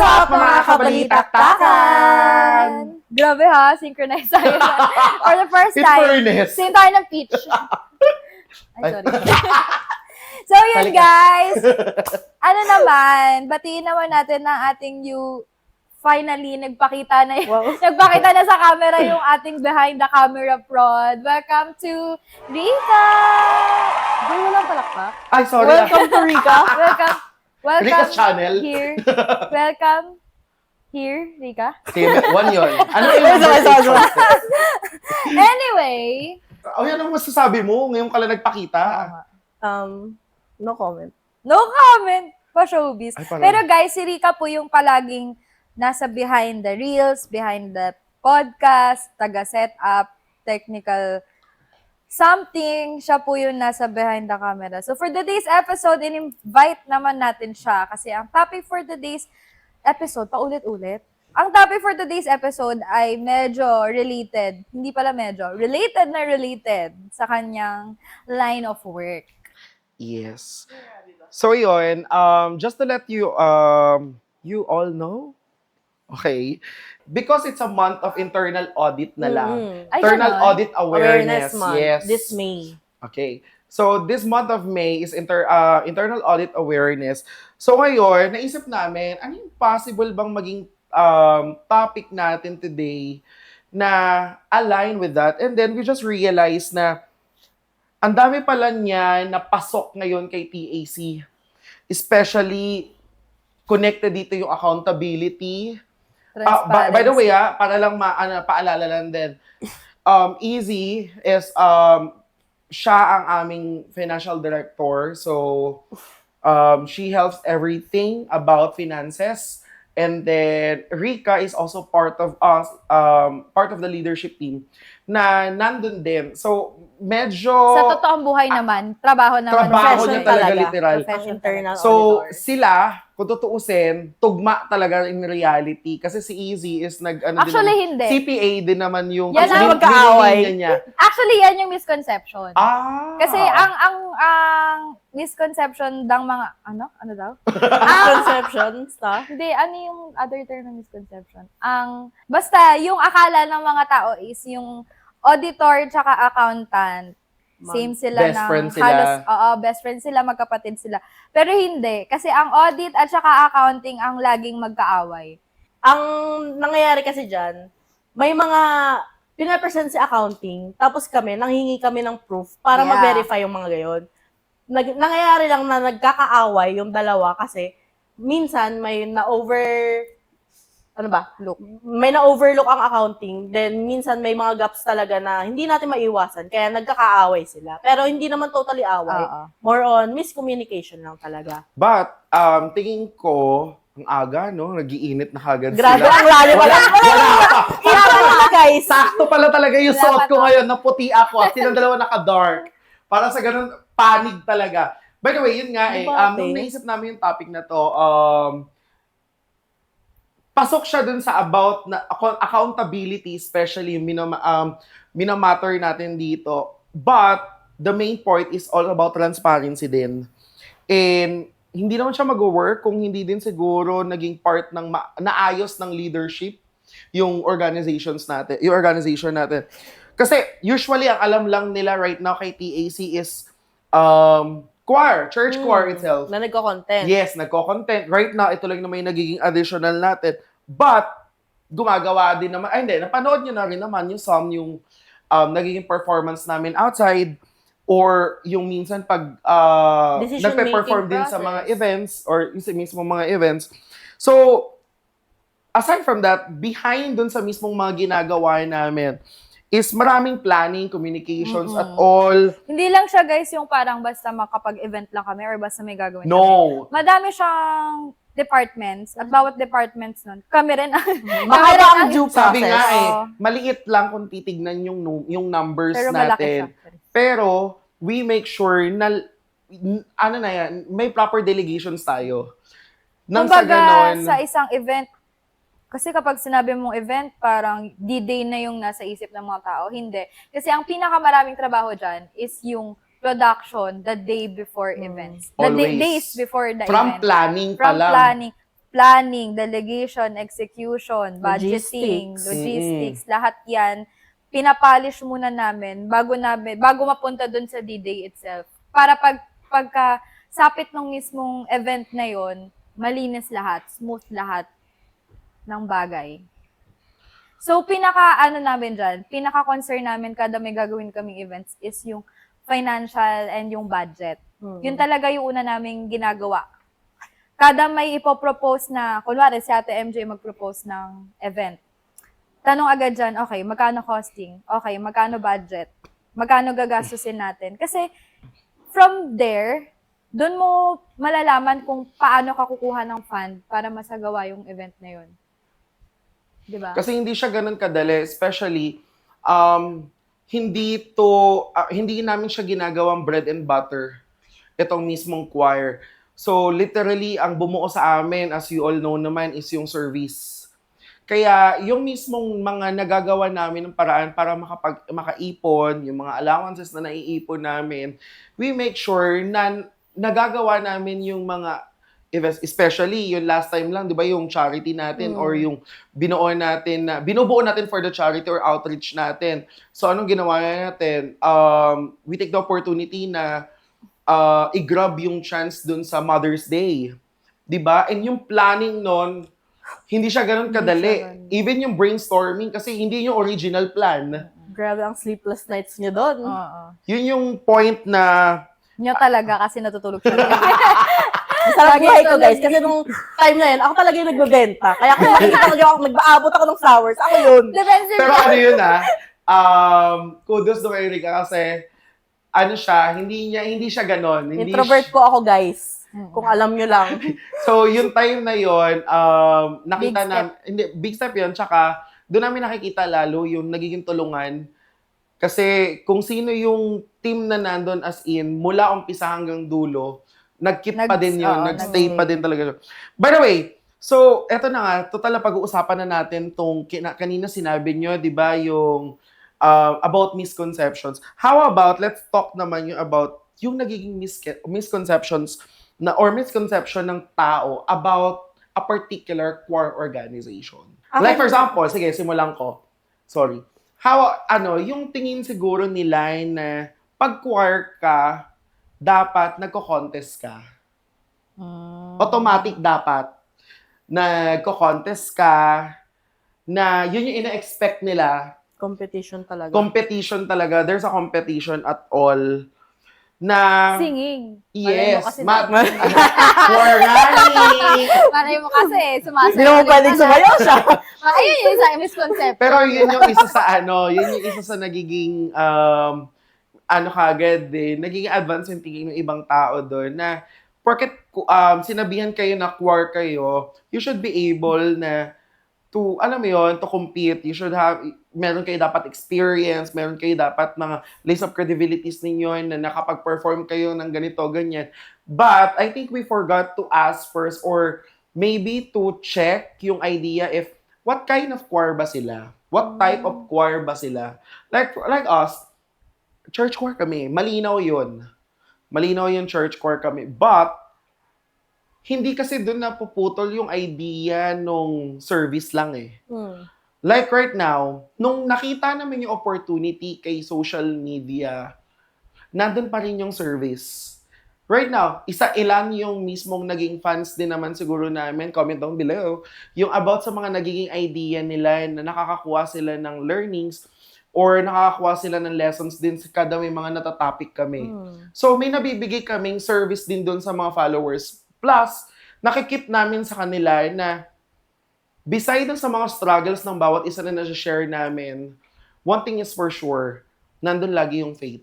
up, mga kabalitaktakan? Grabe ha, synchronized tayo. For the first In time. fairness. Same tayo ng peach. Ay, sorry. So yun Halika. guys, ano naman, batiin naman natin ng ating new, finally, nagpakita na sa camera yung ating behind the camera prod. Welcome to Rika! Di mo lang palakpak. Ay, sorry. Welcome to Rika. Welcome Rika's channel. here. Welcome here, Rika. Sige, one yun. Ano yung number? Anyway. Oh, yan ang masasabi mo. Ngayon ka lang nagpakita. No comment. No comment pa showbiz. Ay, parang- Pero guys, si Rika po yung palaging nasa behind the reels, behind the podcast, taga-setup, technical something. Siya po yung nasa behind the camera. So for today's episode, in-invite naman natin siya kasi ang topic for today's episode, paulit-ulit. Ang topic for today's episode ay medyo related, hindi pala medyo, related sa kanyang line of work. Yes. So yun, just to let you you all know, okay, because it's a month of internal audit na lang. Ay, Internal ganon? audit awareness. Month. Yes. This May. Okay. So this month of May is internal audit awareness. So ngayon, naisip namin, ano yung possible bang maging topic natin today na align with that? And then we just realized na ang dami pala niya na pasok ngayon kay TAC. Especially, connected dito yung accountability. By the way, para lang paalala lang din. Easy is, siya ang aming financial director. So, she helps everything about finances. And then, Rika is also part of us, part of the leadership team na nandun din. So, medyo... Sa totoong buhay naman, trabaho naman. Trabaho niya Profession talaga, talaga. literal. Profession Internal So, auditor. sila, kung tutuusin, tugma talaga in reality. Kasi si Easy is Actually, hindi. CPA din naman yung Yan ang magkaaway. nilinya niya. Actually, yan yung misconception. Ah! Kasi ang misconception ng mga, ano daw? Misconception stuff. Hindi, ano yung other term ng misconception? Basta, yung akala ng mga tao is yung auditor tsaka accountant. Same sila Best ng friend sila. halos, best friend sila, magkapatid sila. Pero hindi, kasi ang audit at tsaka accounting ang laging magkaaway. Ang nangyayari kasi dyan, may mga pinapresent si accounting, tapos nanghingi kami ng proof para Yeah. ma-verify yung mga gayon. Nangyayari lang na nagkakaaway yung dalawa kasi minsan may may na-overlook ang accounting, then minsan may mga gaps talaga na hindi natin maiwasan, kaya nagkakaaway sila. Pero hindi naman totally away. Oo. More on miscommunication lang talaga. But, tingin ko, ang aga, no? Nag-iinit na kagad Grabe, sila. ang lalim. Wala pa. Kaya pala guys. Sakto pala talaga yung Wala suot pa ko to. ngayon, na puti ako at silang dalawa naka-dark. Para sa ganun, panig talaga. By the way, yun nga nung naisip namin yung topic na to, pasok siya dun sa about na accountability, especially yung minamatter natin dito. But, the main point is all about transparency din. And, hindi naman siya mag-work kung hindi din siguro naging part ng naayos ng leadership yung organization natin. Kasi usually ang alam lang nila right now kay TAC is church choir itself. Na nagko-content. Yes, nagko-content. Right now, ito lang naman yung nagiging additional natin. But, gumagawa din naman, hindi, napanood nyo na rin naman yung nagiging performance namin outside or yung minsan pag nagpe-perform din sa mga events or yung sa mismong mga events. So, aside from that, behind dun sa mismong mga ginagawa namin is maraming planning, communications at all. Hindi lang siya guys yung parang basta makapag-event lang kami or basta may gagawin kami. No. Madami siyang departments at bawat departments nun. Kami rin. Mahaba ang due process. Sabi nga Oo. maliit lang kung titignan yung numbers Pero malaki natin. siya. Pero, we make sure na, may proper delegations tayo. Nang sa Kumbaga, ganon, sa isang event, kasi kapag sinabi mong event, parang D-Day na yung nasa isip ng mga tao. Hindi. Kasi ang pinakamaraming trabaho dyan is yung production the day before events. The Always. days before the from event. planning pa From lang. planning. planning, delegation, execution, budgeting, Logistics. logistics, lahat yan, pinapolish muna namin bago mapunta dun sa D-Day itself. Para pagka sapit ng mismong event na yon, malinis lahat, smooth lahat ng bagay. So, pinaka-concern namin kada may gagawin kaming events is yung financial and yung budget. Yun talaga yung una naming ginagawa. Kada may ipopropose na, kunwari si Ate MJ mag-propose ng event, tanong agad dyan, okay, magkano costing? Okay, magkano budget? Magkano gagastusin natin? Kasi from there, doon mo malalaman kung paano ka kukuha ng fund para masagawa yung event na yun. Diba? Kasi hindi siya ganun kadali, especially hindi namin siya ginagawang bread and butter itong mismong choir. So literally ang bumuo sa amin, as you all know naman, is yung service. Kaya yung mismong mga nagagawa namin ng paraan para makaipon, yung mga allowances na naiipon namin, we make sure na nagagawa namin yung mga events, especially yung last time lang, di ba, yung charity natin or yung binubuo natin for the charity or outreach natin. So anong ginawa natin? We take the opportunity na i-grab yung chance dun sa Mother's Day. Di ba? And yung planning nun, hindi siya ganun kadali. Even yung brainstorming, kasi hindi yung original plan. Grabe ang sleepless nights niyo doon. Oo. Yun yung point na Nyo talaga kasi natutulog siya. Masarap buhay ko, guys. Kasi nung time na yun, ako talaga yung nagbebenta. Kaya kung makikita ko ako, nag-aabot ako ng flowers, ako yun. Defensive pero ano yun kudos to kay Rika kasi ano siya, hindi siya ganon. Hindi Introvert po ako, guys. Kung alam nyo lang. So, yung time na yun, nakita Big step. big step yun, tsaka doon namin nakikita lalo yung nagiging tulungan. Kasi kung sino yung team na nandun as in, mula umpisa hanggang dulo, nag-keep pa din yun, nag-stay pa din talaga siya. By the way, so, eto na nga, total na pag-uusapan na natin tong kanina sinabi nyo, di ba, yung about misconceptions. How about, let's talk naman yung about yung nagiging misconceptions or misconception ng tao about a particular choir organization. Okay. Like for example, sige, simulan ko. Sorry. Yung tingin siguro nila na pag choir ka, dapat nagko-contest ka. Automatic dapat nagko-contest ka, na yun yung ina-expect nila. Competition talaga. Competition talaga. There's a competition at all. Na, Singing. yes, Malay choir. Malay mo kasi, sumasayaw. Hindi naman pwedeng sumayaw siya. Ayun yung isang misconception. Pero yun yung isa sa yun yung isa sa nagiging kagad din, nagiging advance yung tingin ng ibang tao doon na porket sinabihan kayo na choir kayo, you should be able na to, to compete. You should have, meron kayo dapat experience, meron kayo dapat mga list of credibilities ninyo na nakapag-perform kayo ng ganito, ganyan. But, I think we forgot to ask first or maybe to check yung idea if, what kind of choir ba sila? What type of choir ba sila? Like us, church choir kami. Malinaw yun. Malinaw yung church choir kami. But, hindi kasi doon napuputol yung idea nung service lang eh. Like right now, nung nakita namin yung opportunity kay social media, nandun pa rin yung service. Right now, ilan yung mismong naging fans din naman siguro namin, comment down below, yung about sa mga nagiging idea nila na nakakakuha sila ng learnings or nakakakuha sila ng lessons din kada may mga natatopic kami. So may nabibigay kaming service din doon sa mga followers. Plus, nakikip namin sa kanila na beside sa mga struggles ng bawat isa na nasa-share namin, one thing is for sure, nandun lagi yung faith.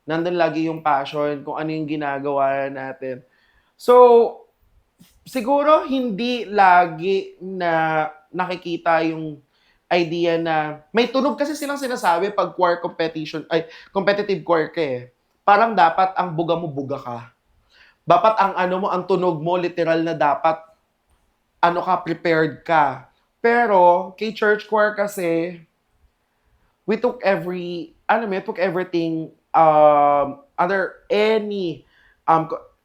Nandun lagi yung passion, kung ano yung ginagawa natin. So, siguro hindi lagi na nakikita yung idea na may tunog kasi silang sinasabi pag choir competitive choir ka eh. Parang dapat ang buga mo, buga ka. Dapat ang tunog mo, literal na dapat, prepared ka. Pero, kay church choir kasi, we took everything, under any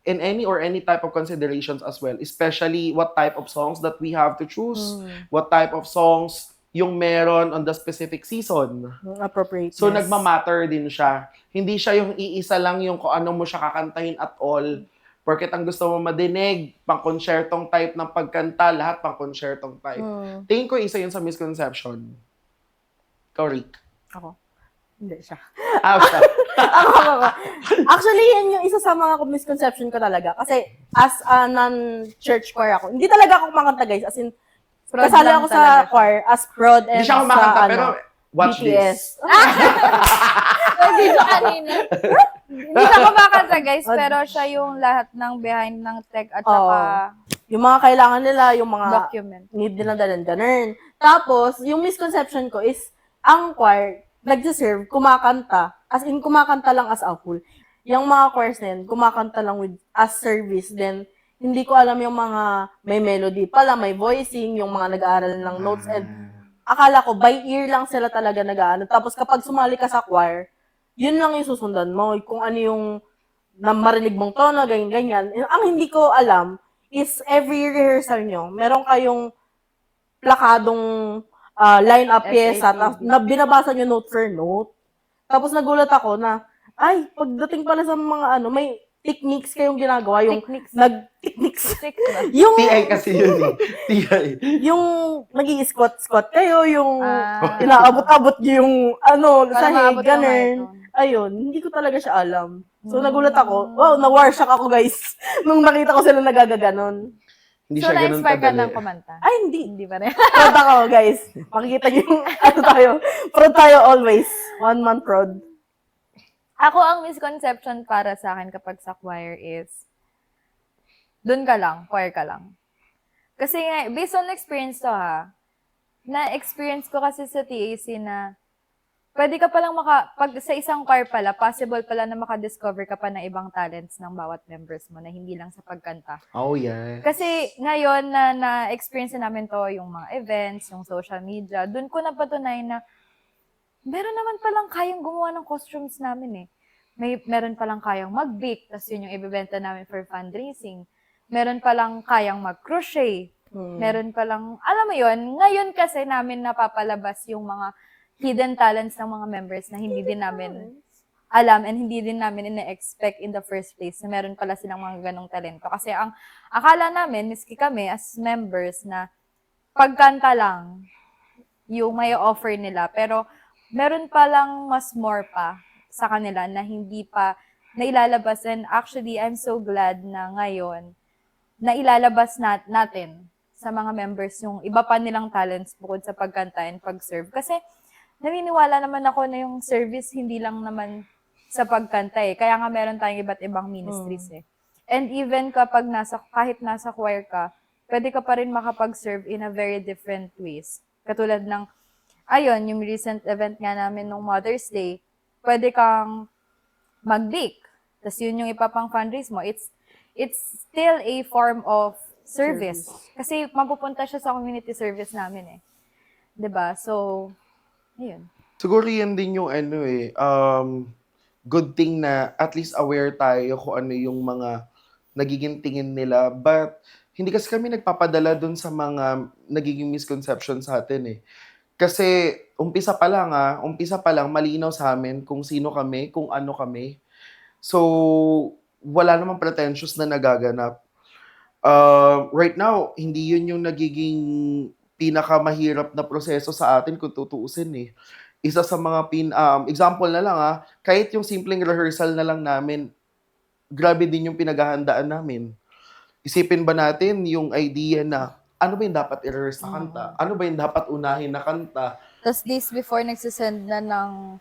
in any type of considerations as well, especially what type of songs that we have to choose, what type of songs yung meron on the specific season. Appropriateness. So, nagmamatter din siya. Hindi siya yung iisa lang yung kung ano mo siya kakantahin at all. Porket ang gusto mo madinig, pang-concertong type ng pagkanta, lahat pang-concertong type. Tingin ko isa yun sa misconception. Ikaw, Rick. Ako. Hindi siya. Siya. Ako. Actually, yan yung isa sa mga misconception ko talaga. Kasi, as a non-church choir ako, hindi talaga ako kumakanta, guys. As in, Prod kasali lang ako talaga sa siya. choir as prod and Hindi siya sa, kumakanta, pero watch BTS. this. Hindi ko kanina. Hindi siya kumakanta, guys, pero siya yung lahat ng behind ng tech at saka Yung mga kailangan nila, yung mga document. need nila ganun. Tapos, yung misconception ko is, ang choir, nag-serve, kumakanta. As in, kumakanta lang as a whole. Yung mga choirs na yun, kumakanta lang with as service. Then, hindi ko alam yung mga may melody pala, may voicing, yung mga nag-aaral ng notes. And akala ko, by ear lang sila talaga nag-aano. Tapos, kapag sumali ka sa choir, yun lang yung susundan mo. Kung ano yung na marinig mong tono, ganyan-ganyan. Ang hindi ko alam is every rehearsal nyo, meron kayong plakadong line-up pyesa na binabasa nyo note for note. Tapos nagulat ako na, ay, pagdating pala sa mga may techniques kayong ginagawa, yung Techniques. nag-techniques. Sick ba? Yung, TI kasi yun eh. TI. yung nag-i-squat-squat kayo, yung Ah. inaabot-abot nyo yung Para sahig, maabot yung ganun. microphone. Ayun, hindi ko talaga siya alam. So, nagulat ako. Wow, na-warshock ako, guys. Nung nakita ko sila nagagaganon. Hindi So, siya ganun na-inspire ka kadali. ng kumanta? Ay, hindi. Hindi pa rin. Proud ako, guys. Makikita niyo yung tayo. Proud tayo always. One man proud. Ako, ang misconception para sa akin kapag sa choir is, dun ka lang, choir ka lang. Kasi nga, based on experience to ha, na-experience ko kasi sa TAC na, pwede ka palang pag sa isang choir pala, possible pala na makadiscover ka pa ng ibang talents ng bawat members mo na hindi lang sa pagkanta. Oh, yeah. Kasi ngayon na-experience na namin to, yung mga events, yung social media, dun ko napatunay na meron naman palang kayang gumawa ng costumes namin eh. Meron palang kayang mag-bake, tas yun yung ibebenta namin for fundraising. Meron palang kayang mag-crochet. Meron palang, alam mo yun, ngayon kasi namin napapalabas yung mga hidden talents ng mga members na hindi din namin alam and hindi din namin ina-expect in the first place na meron pala silang mga ganong talento. Kasi ang akala namin, miski kami as members, na pagkanta lang yung may offer nila. Pero meron palang mas more pa sa kanila na hindi pa nailalabas. And actually, I'm so glad na ngayon na ilalabas natin sa mga members yung iba pa nilang talents bukod sa pagkanta and pag-serve. Kasi naniniwala naman ako na yung service hindi lang naman sa pagkanta eh. Kaya nga meron tayong iba't ibang ministries eh. And even kapag kahit nasa choir ka, pwede ka pa rin makapag-serve in a very different ways. Katulad ng, ayun, yung recent event nga namin nung Mother's Day, pwede kang mag-bake. Tapos yun yung ipapang fundraise mo. It's still a form of service. Kasi mapupunta siya sa community service namin eh. 'Di ba? So, ayun. Siguro yan din yung good thing na at least aware tayo kung ano yung mga nagiging tingin nila. But, hindi kasi kami nagpapadala dun sa mga nagiging misconception sa atin eh. Kasi, umpisa pa lang, malinaw sa amin kung sino kami, kung ano kami. So, wala namang pretentious na nagaganap. Right now, hindi yun yung nagiging pinakamahirap na proseso sa atin kung tutuusin eh. Isa sa mga example na lang kahit yung simpleng rehearsal na lang namin, grabe din yung pinaghahandaan namin. Isipin ba natin yung idea na ano ba yung dapat i-rehearse na kanta? Ano ba yung dapat unahin na kanta? Tapos days before, nagsisend na ng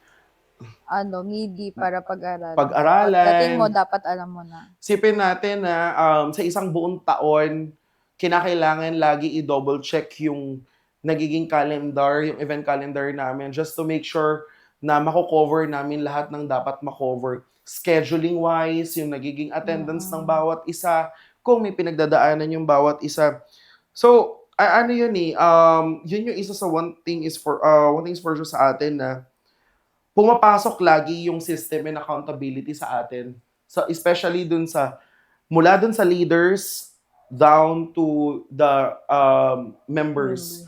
MIDI para pag-aralan. Pag-aralan. Dating mo, dapat alam mo na. Isipin natin na sa isang buong taon, kinakailangan lagi i-double check yung nagiging calendar, yung event calendar namin, just to make sure na mako-cover namin lahat ng dapat makover. Scheduling-wise, yung nagiging attendance ng bawat isa, kung may pinagdadaanan yung bawat isa. So, ano yun yun yung isa sa one thing is for sure sa atin na pumapasok lagi yung system and accountability sa atin. So, especially dun sa Mula dun sa leaders down to the members.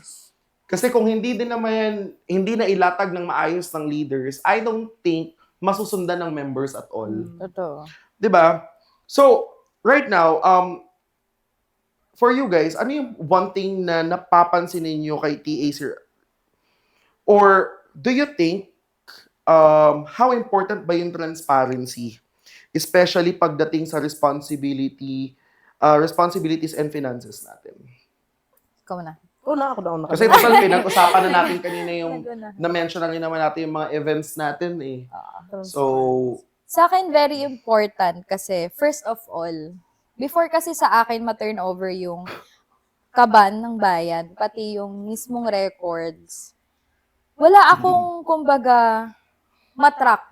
Kasi kung hindi na ilatag ng maayos ng leaders, I don't think masusundan ng members at all. Totoo. 'Di ba? So, right now, for you guys, ano yung one thing na napapansin ninyo kay TA Sir? Or do you think how important ba yung transparency? Especially pagdating sa responsibilities and finances natin. Ikaw na. Una ako na. Kasi total, pinag-usapan na natin kanina yung Nag-una. na-mention na rin naman natin yung mga events natin eh. So, Sa akin, very important kasi, first of all, before kasi sa akin ma-turn over yung kaban ng bayan, pati yung mismong records, wala akong, kumbaga, matrack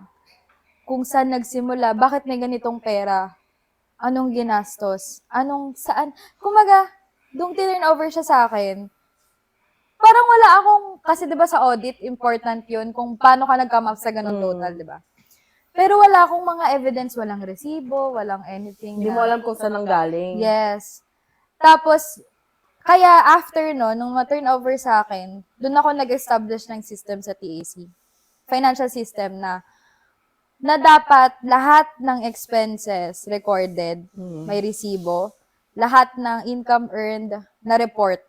kung saan nagsimula, bakit may ganitong pera, anong ginastos, saan. Kumbaga, nung turn over siya sa akin, parang wala akong, kasi 'di ba sa audit, important 'yun kung paano ka nag-come up sa ganung total, 'di ba? Pero wala akong mga evidence, walang resibo, walang anything. Hindi mo alam kung saan ang galing. Yes. Tapos, kaya after no, nung ma-turn over sa akin, doon ako nag-establish ng system sa TAC. Financial system na dapat lahat ng expenses recorded, may resibo, lahat ng income earned na report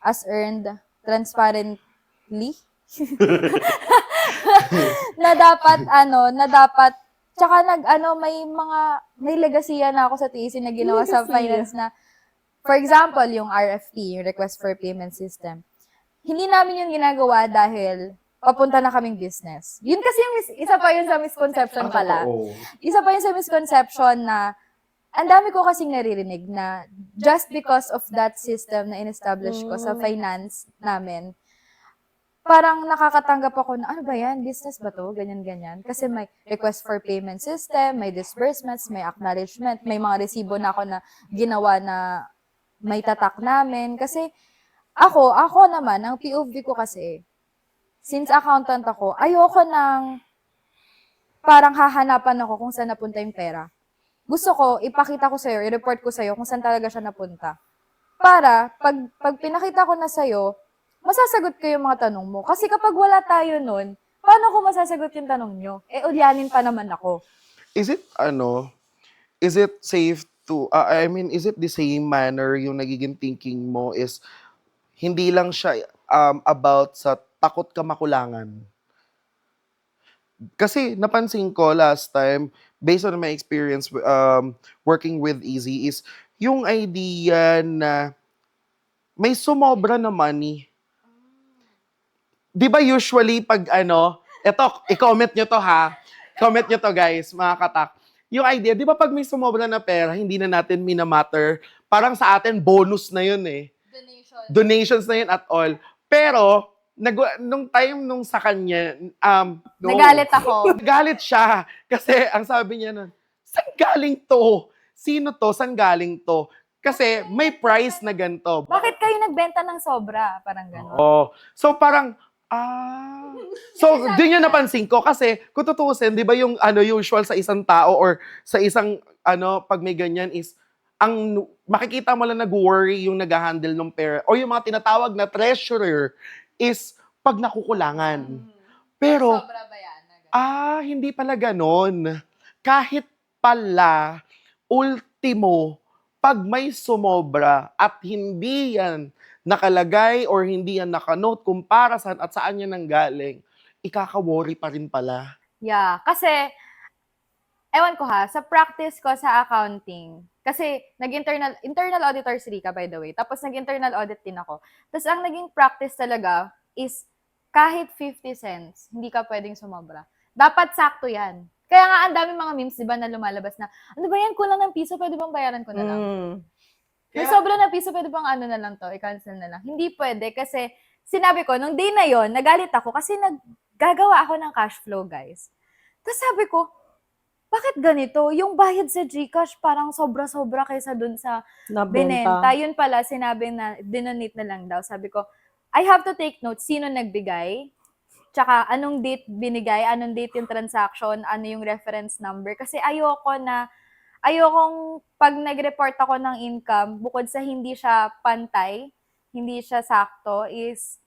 as earned transparently. na dapat tsaka may legasiya na ako sa TAC na ginawa sa finance na, for example, yung RFP, yung Request for Payment System. Hindi namin yung ginagawa dahil papunta na kaming business. Yun kasi yung isa pa yun sa misconception pala. Isa pa yun sa misconception na ang dami ko kasing naririnig na just because of that system na in-establish ko sa finance namin, parang nakakatanggap ako na, ano ba yan? Business ba to? Ganyan-ganyan. Kasi may request for payment system, may disbursements, may acknowledgement, may mga resibo na ako na ginawa na may tatak namin. Kasi ako naman, ang POV ko kasi, since accountant ako, ayoko nang parang hahanapan ako kung saan napunta yung pera. Gusto ko, ipakita ko sa'yo, i-report ko sa'yo kung saan talaga siya napunta. Para, pag pinakita ko na sa'yo, masasagot ko yung mga tanong mo. Kasi kapag wala tayo nun, paano ko masasagot yung tanong nyo? Ulyanin pa naman ako. is it safe to, is it the same manner yung nagiging thinking mo is hindi lang siya about sa takot ka makulangan? Kasi napansin ko last time, based on my experience working with Easy, is yung idea na may sumobra na money. Di ba usually pag i-comment nyo to ha, comment nyo to guys, mga katak. Yung idea, di ba pag may sumobra na pera, hindi na natin minamatter, parang sa atin bonus na yun eh. Donations na yun at all. Pero, nung time nung sa kanya, Nagalit ako. Nagalit siya. Kasi ang sabi niya nun, saan galing to? Sino to? Saan galing to? Kasi may price na ganito. Bakit kayo nagbenta ng sobra? Parang gano'n. Oh. So parang, So, din yung napansin ko kasi kung tutuusin, 'di ba yung usual sa isang tao or sa isang pag may ganyan is ang makikita mo lang nag-worry yung nag-handle ng pera o yung mga tinatawag na treasurer is pag nakukulangan. Pero Sobra ba yan? hindi pala ganon. Kahit pala ultimo pag may sumobra at hindi yan nakalagay or hindi yan nakanote kung para saan at saan yan nanggaling, ikaka-worry pa rin pala. Yeah, kasi, ewan ko ha, sa practice ko sa accounting, kasi internal auditor si Rika, by the way, tapos nag-internal audit din ako. Tapos ang naging practice talaga is kahit 50 cents, hindi ka pwedeng sumobra. Dapat sakto yan. Kaya nga ang dami mga memes, di ba, na lumalabas na, ano ba yan, kulang ng piso, pwede bang bayaran ko na lang? Yung sobra na piso, pwede bang na lang to, i-cancel na lang. Hindi pwede kasi sinabi ko, nung day na yon nagalit ako kasi naggagawa ako ng cash flow, guys. Tapos sabi ko, bakit ganito? Yung bayad sa GCash parang sobra-sobra kaysa dun sa binenta. Yun pala, sinabi na dinonate na lang daw. Sabi ko, I have to take note, sino nagbigay, tsaka anong date binigay, anong date yung transaction, ano yung reference number. Kasi ayoko na ayokong pag nag-report ako ng income, bukod sa hindi siya pantay, hindi siya sakto, is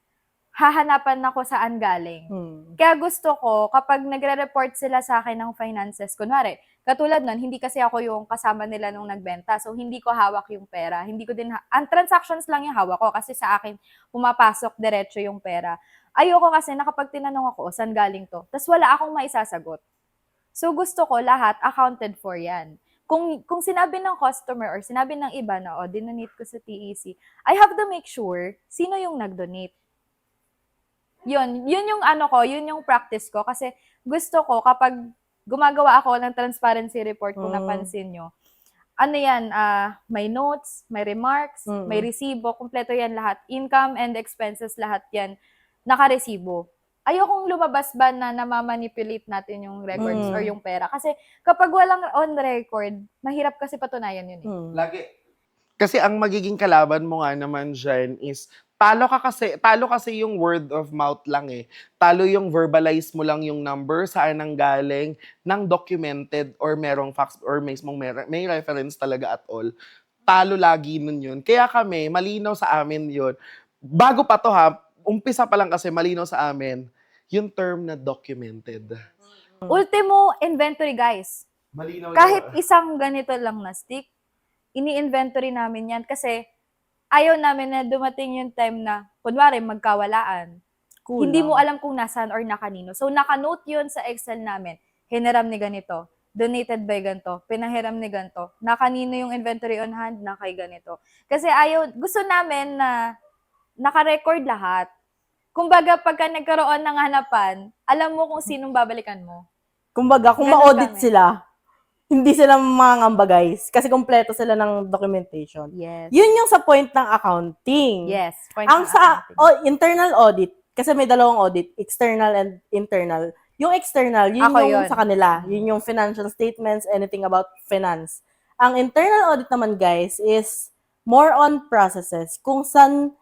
hahanapan ako saan galing. Kaya gusto ko, kapag nagre-report sila sa akin ng finances, kunwari, katulad nun, hindi kasi ako yung kasama nila nung nagbenta, so hindi ko hawak yung pera. Hindi ko din, ang transactions lang yung hawak ko kasi sa akin, pumapasok diretso yung pera. Ayoko kasi na kapag tinanong ako, saan galing to? Tapos wala akong maisasagot. So gusto ko lahat accounted for yan. Kung sinabi ng customer or sinabi ng iba na, dinonate ko sa TEC, I have to make sure sino yung nag-donate. Yun yung ano ko, yun yung practice ko. Kasi gusto ko kapag gumagawa ako ng transparency report, kung napansin nyo, ano yan, may notes, may remarks, may resibo, kumpleto yan lahat. Income and expenses, lahat yan, nakaresibo. Ayokong lumabas ba na namamanipulate natin yung records or yung pera. Kasi kapag walang on record, mahirap kasi patunayan yun eh. Lagi. Kasi ang magiging kalaban mo nga naman dyan is, talo kasi yung word of mouth lang eh. Talo yung verbalize mo lang yung number, saan ang galing, ng documented or merong facts or may reference talaga at all. Talo lagi nun yun. Kaya kami, malinaw sa amin yun. Bago pa to ha, umpisa pa lang kasi malinaw sa amin, yung term na documented. Ultimo, inventory guys. Malinaw Kahit yun. isang ganito lang na stick, ini-inventory namin yan kasi ayaw namin na dumating yung time na, kunwari, magkawalaan. Hindi mo alam kung nasaan or nakanino. So, nakanote yun sa Excel namin. Hiniram ni ganito. Donated by ganito. Pinahiram ni ganito. Nakanino yung inventory on hand, na kay ganito. Kasi gusto namin na naka-record lahat. Kumbaga, pagka nagkaroon ng hanapan, alam mo kung sinong babalikan mo. Kumbaga, kung Ganun ma-audit kami. sila, hindi sila mangangamba, guys. Kasi kompleto sila ng documentation. Yes. Yun yung sa point ng accounting. Yes. Point Ang ng sa accounting. internal audit, kasi may dalawang audit, external and internal. Yung external, yun Ako yung yun. sa kanila. Yun yung financial statements, anything about finance. Ang internal audit naman, guys, is more on processes. Kung saan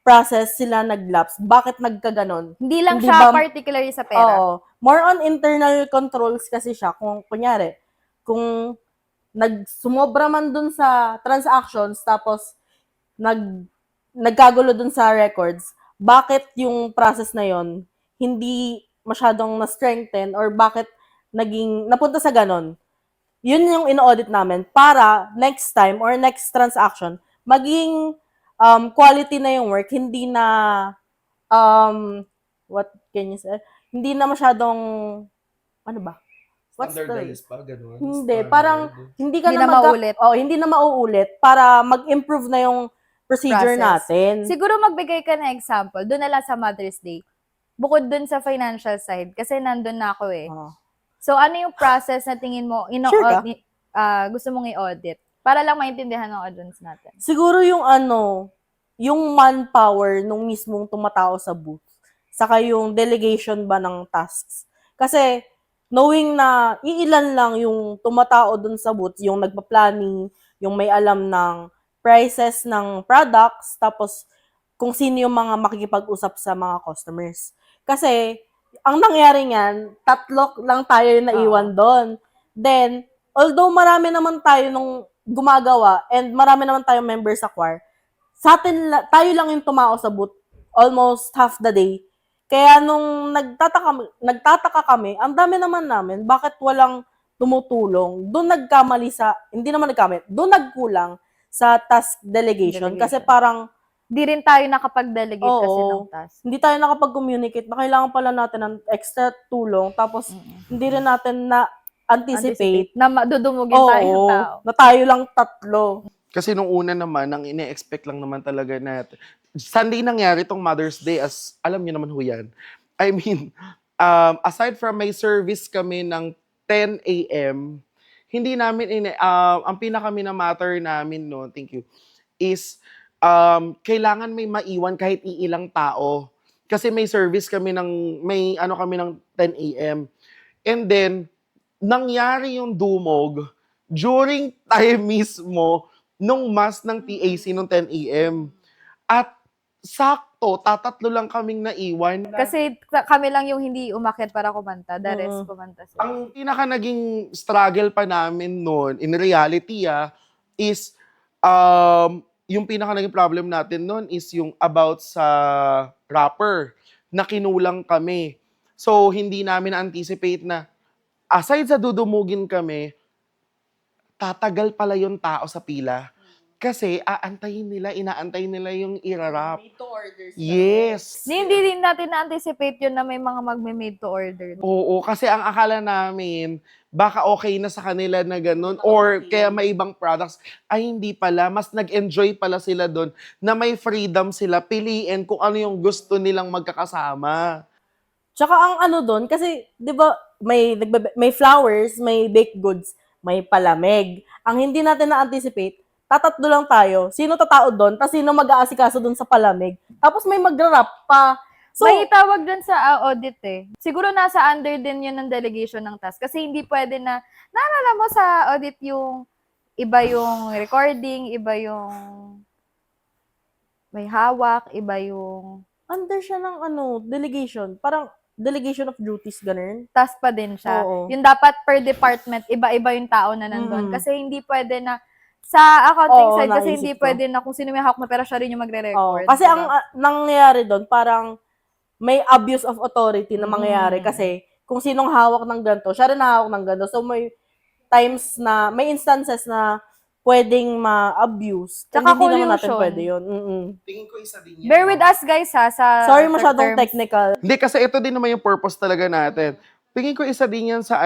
process sila nag-lapse, bakit nagkaganon. Hindi lang Hindi siya ba- particularly sa pera. Oo. More on internal controls kasi siya. Kung, kunyari, kung sumobra man dun sa transactions, tapos nagkagulo dun sa records, bakit yung process na yon hindi masyadong na-strengthen or bakit napunta sa ganon. Yun yung in-audit namin para next time or next transaction, maging quality na yung work, hindi na what can you say? Hindi na masyadong ano ba? What's the Standardized pa, ganun. Hindi, Standard. parang hindi ka Hindi na na mauulit. hindi na mauulit para mag-improve na yung procedure Process. natin. Siguro magbigay ka ng example, doon na lang sa Mother's Day. Bukod doon sa financial side, kasi nandun na ako eh. Oh. So, ano yung process na tingin mo, Sure ka? gusto mong i-audit? Para lang maintindihan ng audience natin. Siguro yung yung manpower nung mismong tumatao sa booth. Saka yung delegation ba ng tasks. Kasi, knowing na iilan lang yung tumatao dun sa booth, yung nagpa-planning, yung may alam ng prices ng products, tapos kung sino yung mga makikipag-usap sa mga customers. Kasi, ang nangyari niyan, 3 lang tayo yung naiwan doon. Then, although marami naman tayo nung gumagawa and marami naman tayong members sa choir, sa atin, tayo lang yung tumao sa booth almost half the day. Kaya nung nagtataka kami, ang dami naman namin, bakit walang tumutulong? Doon nagkulang sa task delegation. Kasi parang, Di rin tayo nakapag-delegate kasi ng task. hindi tayo nakapag-communicate na kailangan pala natin ng extra tulong, tapos hindi rin natin na-anticipate. Na madudumugin tayo ng tao. Na tayo lang 3. Kasi nung una naman, ang ine-expect lang naman talaga natin. Sunday nangyari tong Mother's Day, as alam niyo naman ho yan. I mean, aside from may service kami ng 10 a.m., hindi namin, ang pinaka-matter namin, no, thank you, is kailangan may maiwan kahit iilang tao. Kasi may service kami may 10 a.m. And then, nangyari yung dumog during time mismo nung mass ng TAC nung 10 a.m. At sakto, tatatlo lang kaming naiwan. Kasi kami lang yung hindi umakyat para kumanta. The rest kumanta sila. Ang pinaka naging struggle pa namin noon, in reality is yung pinaka naging problem natin noon is yung about sa rapper na kinulang kami. So, hindi namin na-anticipate na aside sa dudumugin kami, tatagal pala yung tao sa pila. Kasi inaantay nila yung irarap. Yes. Hindi din natin na-anticipate yun na may mga magme-made to order. Oo, kasi ang akala namin, baka okay na sa kanila na ganun, or kaya may ibang products, ay hindi pala, mas nag-enjoy pala sila doon, na may freedom sila, piliin kung ano yung gusto nilang magkakasama. Tsaka ang ano doon, kasi, di ba, may flowers, may baked goods, may palamig. Ang hindi natin na-anticipate, tatatlo lang tayo. Sino tatao doon, tapos sino mag-aasikaso doon sa palamig. Tapos may mag-rap pa. So, May tawag dun sa audit eh. Siguro nasa under din yun ng delegation ng task. Kasi hindi pwede na, naalala mo sa audit yung iba yung recording, iba yung may hawak, iba yung under siya ng delegation. Parang delegation of duties, ganun. task pa din siya. Oo. Yung dapat per department, iba-iba yung tao na nandun. Mhm. Kasi hindi pwede na, sa accounting Oo, side, kasi naisip hindi ko. pwede na kung sino may hawak na pera, siya rin yung Oo. magre-record. Kasi diba? ang nangyayari doon, parang may abuse of authority na mangyayari. Kasi kung sinong hawak ng ganito, siya rin hawak ng ganito. So may times na, may instances na pwedeng ma-abuse. Tsaka Hindi naman natin collusion. pwede yun. Tingin ko isa din yan. Bear with us guys ha, sa Sorry, masyadong terms. technical. Hindi, kasi ito din naman yung purpose talaga natin. Tingin ko isa din yan sa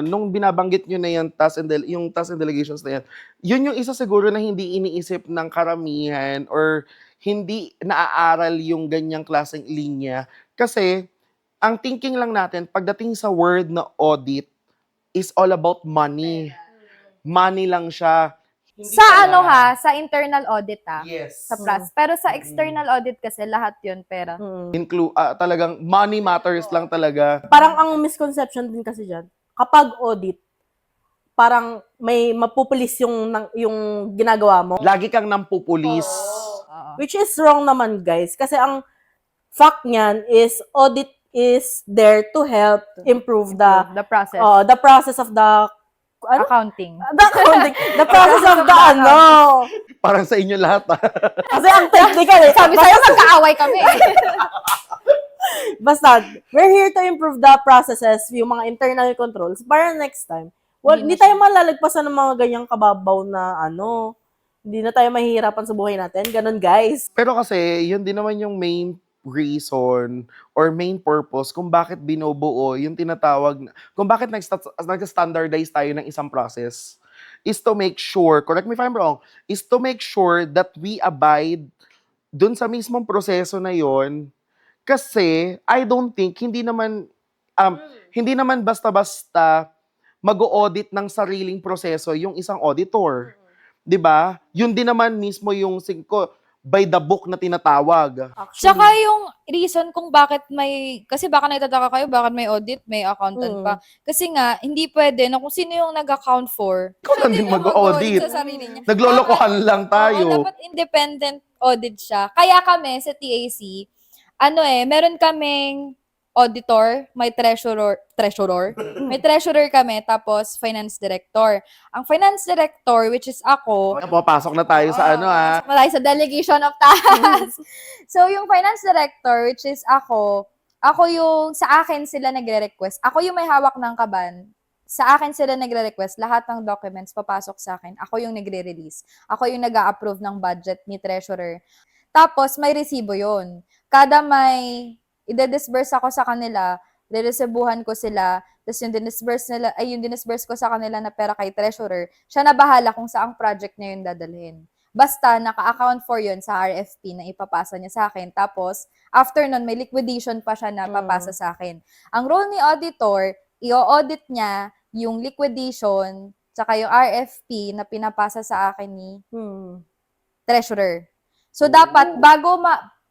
nung binabanggit nyo na yung yung task and delegations na yan, yun yung isa siguro na hindi iniisip ng karamihan or hindi naaaral yung ganyang klaseng linya. Kasi, ang thinking lang natin, pagdating sa word na audit, is all about money. Money lang siya. Hindi Sa pala. sa internal audit Yes. sa plus. Pero sa external audit kasi lahat yun pera. Talagang money matters lang talaga. Parang ang misconception din kasi dyan, kapag audit, parang may mapupulis yung ginagawa mo. Lagi kang nampupulis. Oo. Which is wrong naman, guys. Kasi ang fact niyan is audit is there to help improve The process. the process of the Accounting. the process of the Parang sa inyo lahat Kasi ang technical eh. Sabi sa'yo, magkaaway kami. Basta, we're here to improve the processes, yung mga internal controls, para next time, Hindi hindi na tayo malalagpasan ng mga ganyang kababaw na hindi na tayo mahihirapan sa buhay natin. Ganun, guys. Pero kasi, yun din naman yung main reason or main purpose kung bakit binubuo yung tinatawag, kung bakit nag-standardize tayo ng isang process is to make sure, correct me if I'm wrong, is to make sure that we abide dun sa mismong proseso na yon. Kasi, I don't think, hindi naman basta-basta mag-audit ng sariling proseso yung isang auditor. 'Di ba? Yun din naman mismo yung by the book na tinatawag. Tsaka yung reason kung bakit kasi baka nagtataka kayo, bakit may audit, may accountant pa. Kasi nga, hindi pwede na kung sino yung nag-account for. Ikaw lang din mag-audit. Sa sarili niya. Naglolokohan lang Oo, tayo. dapat independent audit siya. Kaya kami sa TAC, meron kaming auditor, may treasurer, may treasurer kami, tapos finance director. Ang finance director, which is ako, Papasok na tayo sa malay sa delegation of tasks. So, yung finance director, which is ako yung, sa akin sila nagre-request. Ako yung may hawak ng kaban. Sa akin sila nagre-request. Lahat ng documents papasok sa akin. Ako yung nagre-release. Ako yung nag-a-approve ng budget ni treasurer. Tapos, may resibo yon. Kada may ide-disburse ako sa kanila, re-resibuhan ko sila, tapos yung dinisburse ko sa kanila na pera kay treasurer, siya na bahala kung saang project niya yun dadalhin. Basta, naka-account for yun sa RFP na ipapasa niya sa akin. Tapos, after nun, may liquidation pa siya na papasa sa akin. Ang role ni auditor, i-audit niya yung liquidation, tsaka yung RFP na pinapasa sa akin ni treasurer. So, dapat,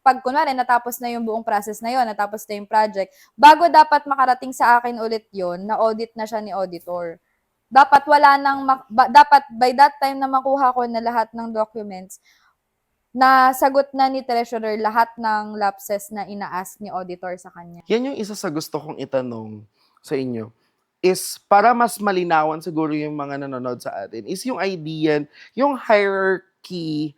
pag kunwari, natapos na yung buong process na yon, natapos na yung project, bago dapat makarating sa akin ulit yon, na-audit na siya ni auditor. Dapat dapat by that time na makuha ko na lahat ng documents, nasagot na ni Treasurer lahat ng lapses na ina-ask ni auditor sa kanya. Yan yung isa sa gusto kong itanong sa inyo. Is para mas malinawan siguro yung mga nanonood sa atin, is yung idea, yung hierarchy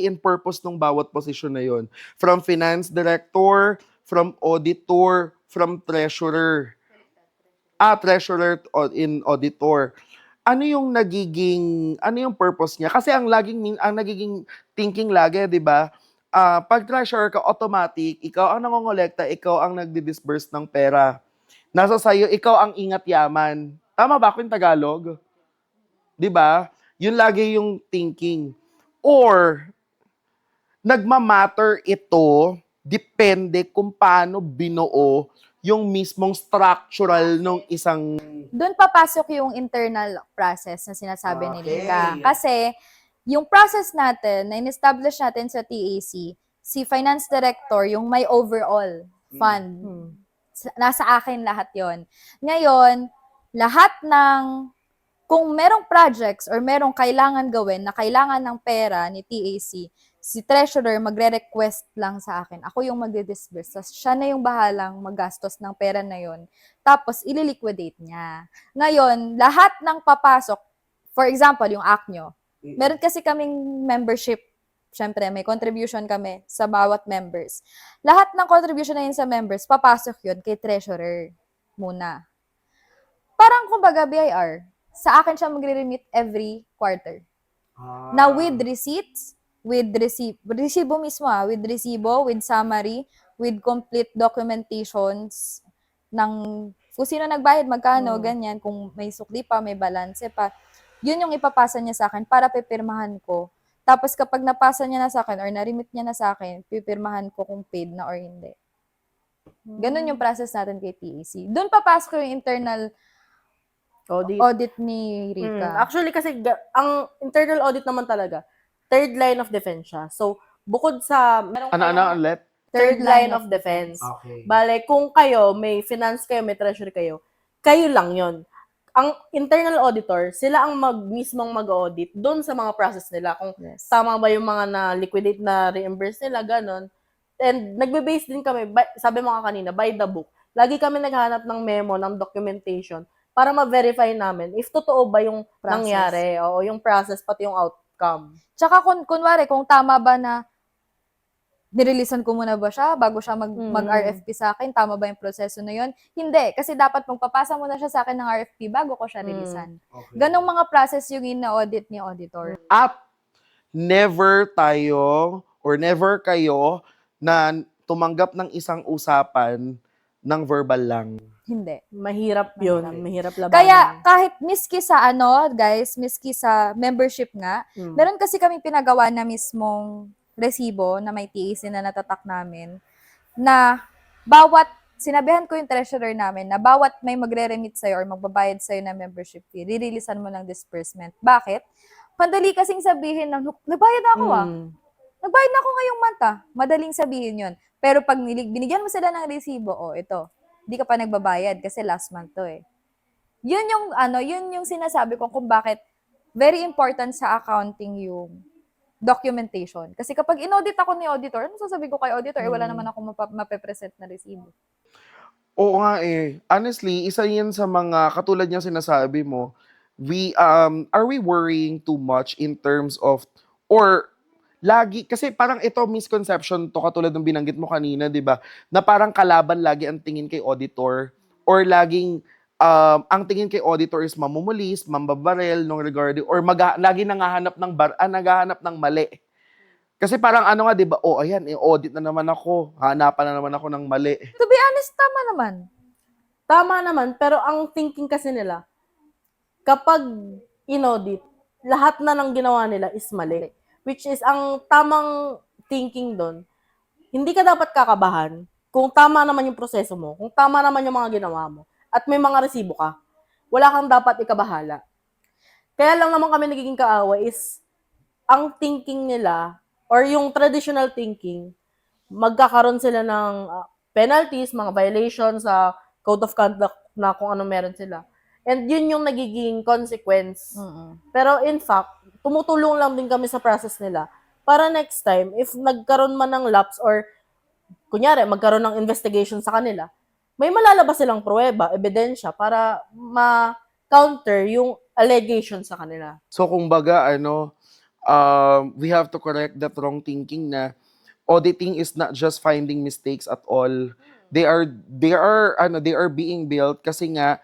and purpose ng bawat posisyon na yon. From finance director, from auditor, from treasurer. Treasurer in auditor. Ano yung purpose niya? Kasi ang nagiging thinking lagi, 'di ba? Pag treasurer ka, automatic, ikaw ang nangongolekta, ikaw ang nagdi-disburse ng pera. Nasa sayo, ikaw ang ingat yaman. Tama ba ako yung Tagalog? 'Di ba? Yun lagi yung thinking. Or nagmamatter ito, depende kung paano binuo yung mismong structural ng isang... Doon papasok yung internal process na sinasabi ni Okay. Lika. Kasi yung process natin na in-establish natin sa TAC, si Finance Director yung may overall fund. Nasa akin lahat yon. Ngayon, lahat ng kung merong projects or merong kailangan gawin na kailangan ng pera ni TAC, si treasurer magre-request lang sa akin. Ako yung magde-disburse. Tapos siya na yung bahalang maggastos ng pera na yon. Tapos ililiquidate niya. Ngayon, lahat ng papasok, for example, yung ACNO, meron kasi kaming membership. Siyempre, may contribution kami sa bawat members. Lahat ng contribution na yun sa members, papasok yun kay treasurer muna. Parang kumbaga BIR, sa akin siya magre-remit every quarter. Na with receipts, with resibo mismo with resibo, with summary, with complete documentations ng kung sino nagbayad, magkano, ganyan, kung may sukli pa, may balanse pa. Yun yung ipapasa niya sa akin para pipirmahan ko. Tapos kapag napasa niya na sa akin or na-remit niya na sa akin, pipirmahan ko kung paid na or hindi. Ganun yung process natin kay TAC. Doon papasok yung internal audit ni Rika. Actually, kasi ang internal audit naman talaga, third line of defense siya. So, bukod sa... Ano ulit? Third line of defense. Okay. Bale, kung kayo, may finance kayo, may treasury kayo lang yon. Ang internal auditor, sila ang mismong mag-audit doon sa mga process nila. Kung Yes. tama ba yung mga na-liquidate na reimburse nila, ganon. And nagbe-base din kami, sabi mo nga kanina, by the book. Lagi kami naghanap ng memo, ng documentation, para ma-verify namin if totoo ba yung Process. nangyari, o yung process, pati yung outcome. Tsaka kunwari, kung tama ba na nireleasean ko muna ba siya bago siya mag-RFP sa akin? Tama ba yung proseso na yun? Hindi. Kasi dapat magpapasa muna siya sa akin ng RFP bago ko siya releasean. Okay. Ganong mga process yung ina-audit ni auditor. At never kayo na tumanggap ng isang usapan ng verbal lang. Hindi. Mahirap yun. Mahirap labanan. Kaya kahit miski sa miski sa membership nga, meron kasi kami pinagawa na mismong resibo na may TAC na natatak namin na sinabihan ko yung treasurer namin na bawat may magre-remit sa'yo or magbabayad sa'yo na membership fee, ririlisan mo ng disbursement. Bakit? Pandali kasing sabihin na, nagbayad na ako Nagbayad na ako ngayong month Madaling sabihin yun. Pero pag binigyan mo sila ng resibo, ito, di ka pa nagbabayad kasi last month to eh. Yun yung sinasabi ko kung bakit very important sa accounting yung documentation. Kasi kapag in-audit ako ni auditor, ano sasabihin ko kay auditor? Wala naman ako mape-present na resibo. Oo nga eh. Honestly, isa yan sa mga, katulad niya sinasabi mo, are we worrying too much in terms of, or lagi, kasi parang ito misconception to katulad ng binanggit mo kanina, di ba? Na parang kalaban lagi ang tingin kay auditor or laging ang tingin kay auditor is mamumulis, mambabarel, nung regarding, or lagi naghahanap ng mali. Kasi parang nga, di ba? Ayan, audit na naman ako. Hanapan na naman ako ng mali. To be honest, tama naman. Tama naman, pero ang thinking kasi nila, kapag in-audit, lahat na ng ginawa nila is mali. Which is, ang tamang thinking doon, hindi ka dapat kakabahan kung tama naman yung proseso mo, kung tama naman yung mga ginawa mo, at may mga resibo ka. Wala kang dapat ikabahala. Kaya lang naman kami nagiging kaaway is, ang thinking nila, or yung traditional thinking, magkakaroon sila ng penalties, mga violations sa code of conduct na kung ano meron sila. And yun yung nagiging consequence. Pero in fact, tumutulong lang din kami sa process nila. Para next time, if nagkaroon man ng lapse or kunyari, magkaroon ng investigation sa kanila, may malalabas silang pruweba, ebidensya para ma-counter yung allegation sa kanila. So kumbaga we have to correct that wrong thinking na auditing is not just finding mistakes at all. They are being built kasi nga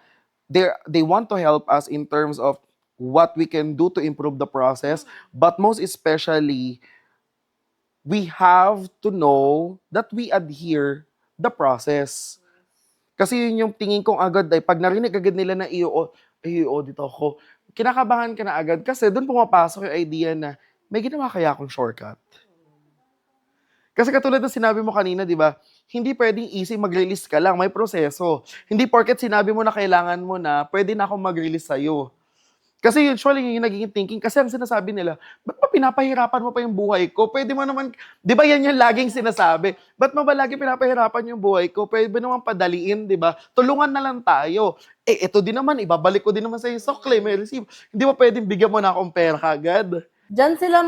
they want to help us in terms of what we can do to improve the process, but most especially we have to know that we adhere the process. Kasi yun yung tingin kong agad ay pag narinig agad nila na i-audit ako, kinakabahan ka na agad kasi doon pumapasok yung idea na may ginawa kaya akong shortcut. Kasi katulad ng sinabi mo kanina, di ba, hindi pwedeng easy mag-release ka lang, may proseso. Hindi porket sinabi mo na kailangan mo na, pwede na akong mag-release sa'yo. Kasi usually yung naging thinking, kasi ang sinasabi nila, ba't ba pinapahirapan mo pa yung buhay ko? Pwede mo naman, di ba yan yung laging sinasabi? Ba't mo ba lagi pinapahirapan yung buhay ko? Pwede ba naman padaliin, di ba? Tulungan na lang tayo. Ito din naman, ibabalik ko din naman sa so claim, may receive. Hindi mo pwedeng bigyan mo na akong pera kagad. Diyan sila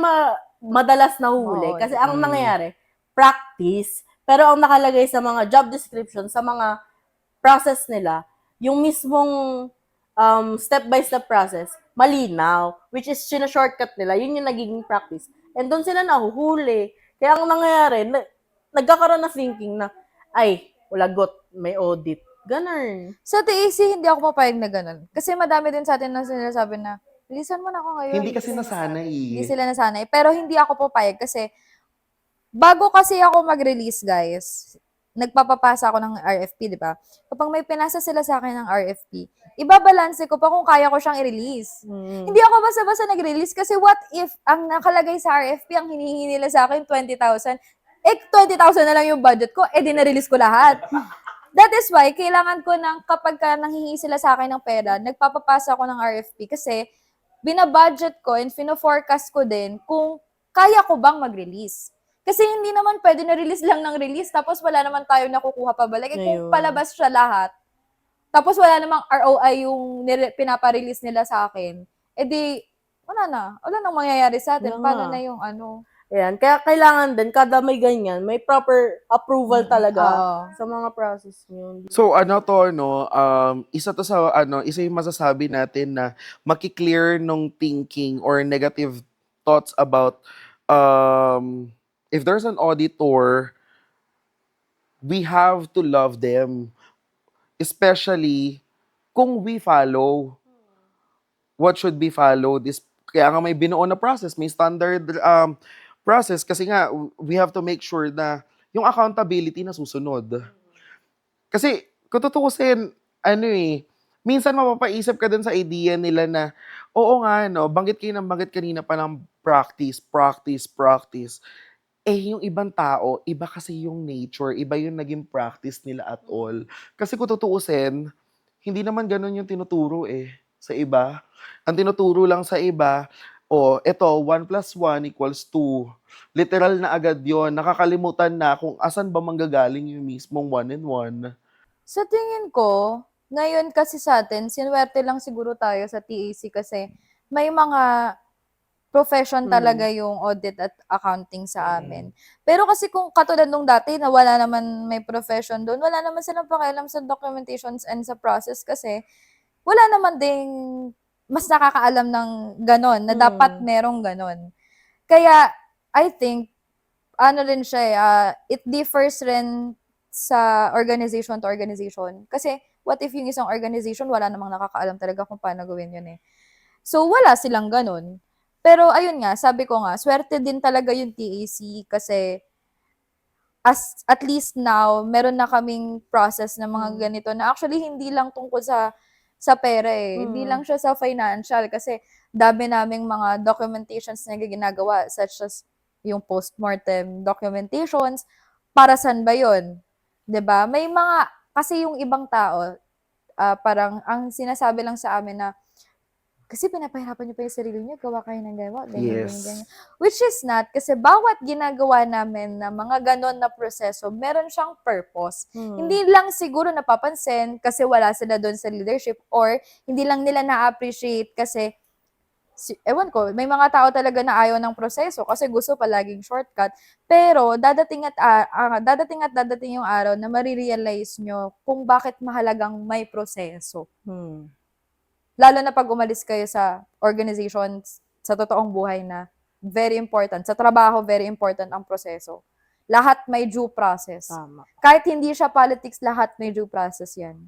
madalas nahuhuli Oo, kasi ang nangyayari, practice, pero ang nakalagay sa mga job description, sa mga process nila, yung mismong step-by-step process, malinaw, which is shortcut nila, yun yung nagiging practice. And doon sila nahuhuli. Kaya ang nangyayari, nagkakaroon na thinking na, ay, walagot, may audit. Ganun. Sa TAC, hindi ako papayag na ganun. Kasi madami din sa atin na sinasabi na, releasean mo na ako ngayon. Hindi kasi nasanay. Hindi sila nasanay. Pero hindi ako papayag kasi bago kasi ako mag-release, guys, nagpapapasa ako ng RFP, di ba? Kapag may pinasa sila sa akin ng RFP, ibabalanse ko pa kung kaya ko siyang i-release. Hindi ako basta-basta nag-release kasi what if ang nakalagay sa RFP, ang hinihingi nila sa akin, 20,000, 20,000 na lang yung budget ko, di na-release ko lahat. That is why, kailangan ko kapag nanghihingi sila sa akin ng pera, nagpapapasa ako ng RFP kasi binabudget ko and fino-forecast ko din kung kaya ko bang mag-release. Kasi hindi naman pwede na release lang ng release tapos wala naman tayo nakukuha pa balik. Kung Ayun. palabas siya lahat, tapos wala namang ROI yung pinapa-release nila sa akin, wala nang mangyayari sa atin. Wala Paano nga. na yung Ayan. Kaya kailangan din, kada may ganyan, may proper approval talaga Oo. sa mga process nyo. So isa yung masasabi natin na maki-clear nung thinking or negative thoughts about if there's an auditor, we have to love them. Especially kung we follow what should be followed. Kaya nga may binuo na process, may standard process kasi nga we have to make sure na yung accountability na susunod. Kasi, kung tutuusin, minsan mapapaisip ka din sa idea nila na, oo nga, banggit kanina pa ng practice. Yung ibang tao, iba kasi yung nature, iba yung naging practice nila at all. Kasi kung tutuusin, hindi naman ganun yung tinuturo sa iba. Ang tinuturo lang sa iba, eto, 1 plus 1 equals 2. Literal na agad yon. Nakakalimutan na kung asan ba manggagaling yung mismong 1 and 1. Sa tingin ko, ngayon kasi sa atin, sinuwerte lang siguro tayo sa TAC kasi may mga profession talaga yung audit at accounting sa amin. Pero kasi kung katulad nung dati na wala naman may profession doon, wala naman silang pakialam sa documentations and sa process kasi wala naman ding mas nakakaalam ng ganon, na dapat merong ganon. Kaya, I think, rin siya, it differs rin sa organization to organization. Kasi, what if yung isang organization, wala namang nakakaalam talaga kung paano gawin yun So, wala silang ganon. Pero, ayun nga, sabi ko nga, swerte din talaga yung TAC kasi at least now, meron na kaming process na mga ganito na actually hindi lang tungkol sa pera Hindi lang siya sa financial kasi dami naming mga documentations na ginagawa such as yung postmortem documentations. Para saan ba yun? 'Di ba? May mga, kasi yung ibang tao, parang ang sinasabi lang sa amin na kasi pinapahirapan niyo pa yung sarili niyo, gawa kayo ng gawa, ganyan, Yes. ganyan. Which is not, kasi bawat ginagawa namin na mga ganon na proseso, meron siyang purpose. Hindi lang siguro napapansin kasi wala sila doon sa leadership or hindi lang nila na-appreciate kasi ewan ko, may mga tao talaga na ayaw ng proseso kasi gusto palaging shortcut. Pero dadating yung araw na marirealize nyo kung bakit mahalagang may proseso. Lalo na pag umalis kayo sa organizations, sa totoong buhay na very important. Sa trabaho, very important ang proseso. Lahat may due process. Tama. Kahit hindi siya politics, lahat may due process yan.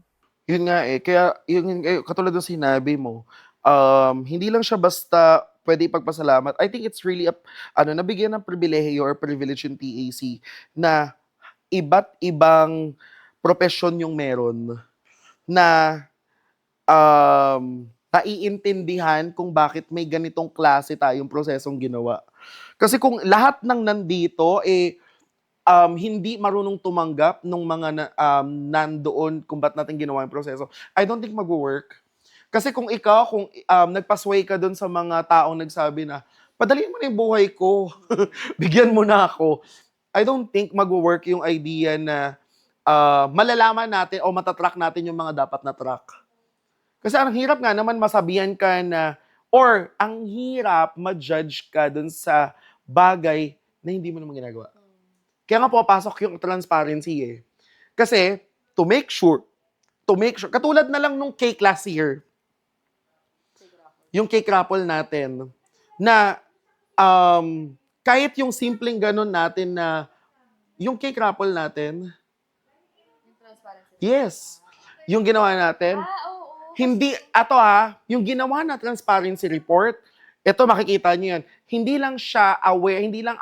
Yun nga eh. Kaya, katulad ng sinabi mo, hindi lang siya basta pwede ipagpasalamat. I think it's really, nabigyan ng pribilehiyo or privilege yung TAC na iba't ibang profesyon yung meron na naiintindihan kung bakit may ganitong klase tayong prosesong ginawa. Kasi kung lahat ng nandito, hindi marunong tumanggap nung mga nandoon kung ba't natin ginawa yung proseso, I don't think mag-work. Kasi kung nagpasway ka doon sa mga taong nagsabi na, padaliin mo na yung buhay ko, bigyan mo na ako, I don't think mag-work yung idea na malalaman natin o matatrack natin yung mga dapat na track. Kasi ang hirap nga naman masabihan ka na, or ang hirap ma-judge ka dun sa bagay na hindi mo naman ginagawa. Kaya nga papasok yung transparency eh. Kasi, to make sure, katulad na lang nung cake last year, yung cake raffle natin, na kahit yung simpleng ganun natin na, yung cake raffle natin, yes, yung ginawa natin, hindi, yung ginawa na transparency report, ito makikita niyo yan, hindi lang siya aware, hindi lang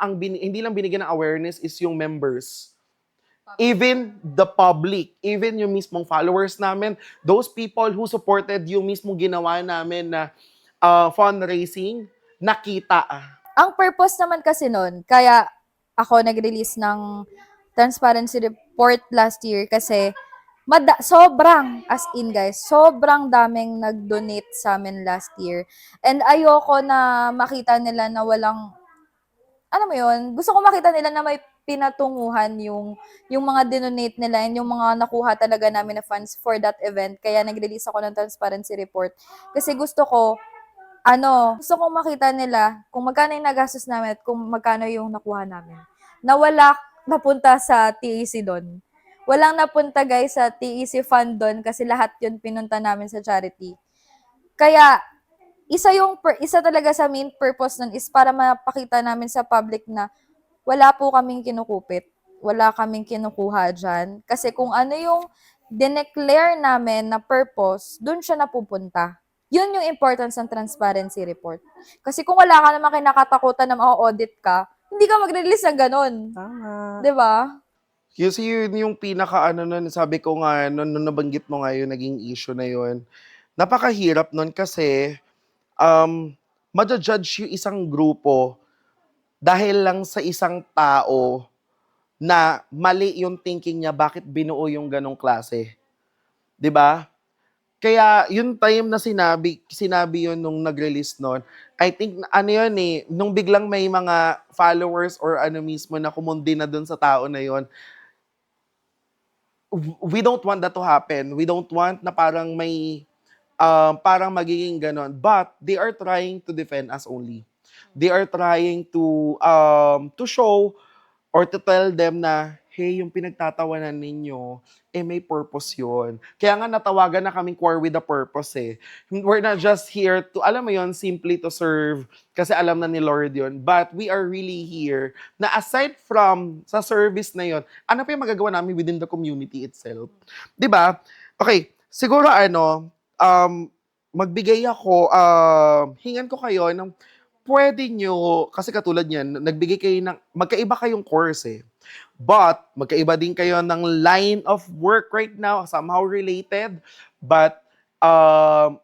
binigyan ng awareness is yung members. Even the public, even yung mismong followers namin, those people who supported yung mismong ginawa namin na fundraising, nakita. Ang purpose naman kasi nun, kaya ako nag-release ng transparency report last year kasi sobrang, as in guys, sobrang daming nag-donate sa amin last year. And ayoko na makita nila na walang, ano mo yun, gusto ko makita nila na may pinatunguhan yung mga dinonate nila and yung mga nakuha talaga namin na funds for that event. Kaya nag-release ako ng transparency report. Kasi gusto kong makita nila kung magkano yung nagastos namin at kung magkano yung nakuha namin. Na wala napunta sa TEC doon. Walang napunta guys sa TEC fund doon kasi lahat yun pinunta namin sa charity. Kaya, isa talaga sa main purpose nun is para mapakita namin sa public na wala po kaming kinukupit. Wala kaming kinukuha dyan. Kasi kung ano yung dineclare namin na purpose, dun siya napupunta. Yun yung importance ng transparency report. Kasi kung wala ka naman kinakatakutan na ma-audit ka, hindi ka mag-release ng ganun. Tama. Diba? Kasi yun yung nun, sabi ko nga, nung nabanggit mo nga yung naging issue na yun, napakahirap nun kasi ma-judge yung isang grupo dahil lang sa isang tao na mali yung thinking niya bakit binuo yung ganong klase. 'Di ba? Kaya yung time na sinabi yun nung nag-release nun, I think yun nung biglang may mga followers or mismo na kumundi na dun sa tao na yun, we don't want that to happen. We don't want na parang may parang magiging ganon. But they are trying to defend us only. They are trying to show or to tell them na, hey, yung pinagtatawanan ninyo, may purpose yun. Kaya nga natawagan na kaming choir with a purpose eh. We're not just here to, alam mo yun, simply to serve, kasi alam na ni Lord yun. But we are really here na aside from sa service na yun, ano pa yung magagawa namin within the community itself? 'Di ba? Okay, siguro magbigay ako, hingan ko kayo ng pwede nyo, kasi katulad yan, nagbigay kayo ng, magkaiba kayong course eh. But, magkaiba din kayo ng line of work right now, somehow related, but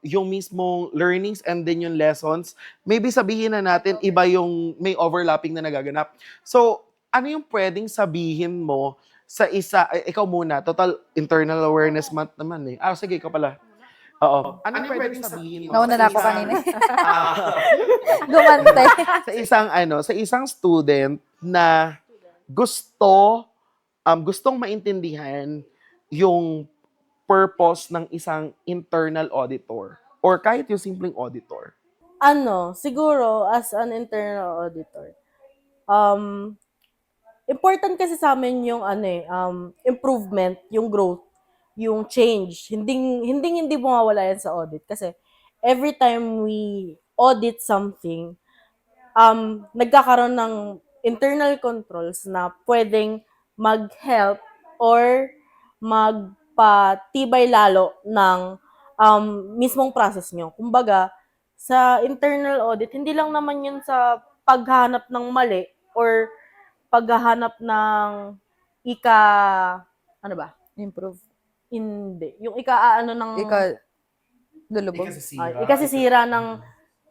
yung mismong learnings and then yung lessons, maybe sabihin na natin, iba yung may overlapping na nagaganap. So, ano yung pwedeng sabihin mo sa ikaw muna, total internal awareness month naman eh. Sige, ikaw pala. Oo. Ano yung pwedeng sabihin mo? Nauna na ako kanina. Gumante. Sa isang student na gustong maintindihan yung purpose ng isang internal auditor or kahit yung simpleng auditor. Siguro, as an internal auditor, um, important kasi sa amin yung improvement, yung growth, yung change. Hindi mawawala yan sa audit kasi every time we audit something, nagkakaroon ng internal controls na pwedeng mag-help or magpatibay lalo ng mismong process nyo. Kumbaga, sa internal audit, hindi lang naman yun sa paghanap ng mali or paghahanap ng ika, ano ba? Improve. Hindi. Yung ika-ano ng, Lulubog. ikasisira ng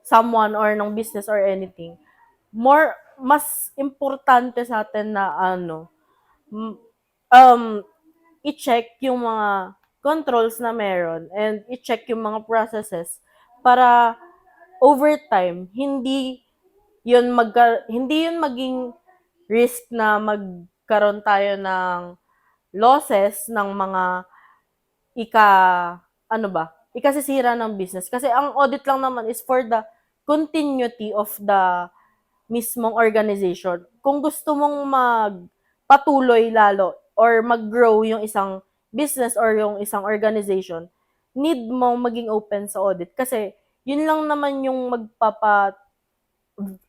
someone or ng business or anything. Mas importante sa atin na m- um, i-check yung mga controls na meron and i-check yung mga processes para over time, hindi yun maging risk na magkaroon tayo ng losses ng mga ika, ikasisira ng business. Kasi ang audit lang naman is for the continuity of the mismong organization. Kung gusto mong magpatuloy lalo or mag-grow yung isang business or yung isang organization, need mong maging open sa audit kasi yun lang naman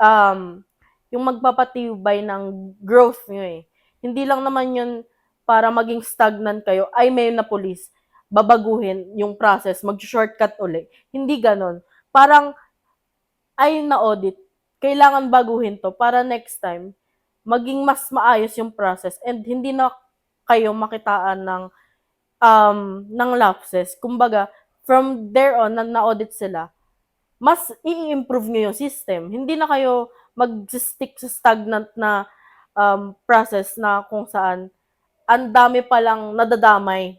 um, yung magpapatibay ng growth nyo eh. Hindi lang naman yun para maging stagnant kayo, ay may napulis, babaguhin yung process, mag-shortcut uli. Hindi ganon. Parang, ay na-audit, kailangan baguhin to para next time, maging mas maayos yung process and hindi na kayo makitaan ng lapses. Kumbaga, from there on, na-audit sila, mas i-improve nyo yung system. Hindi na kayo mag-stick sa stagnant na process na kung saan ang dami palang nadadamay.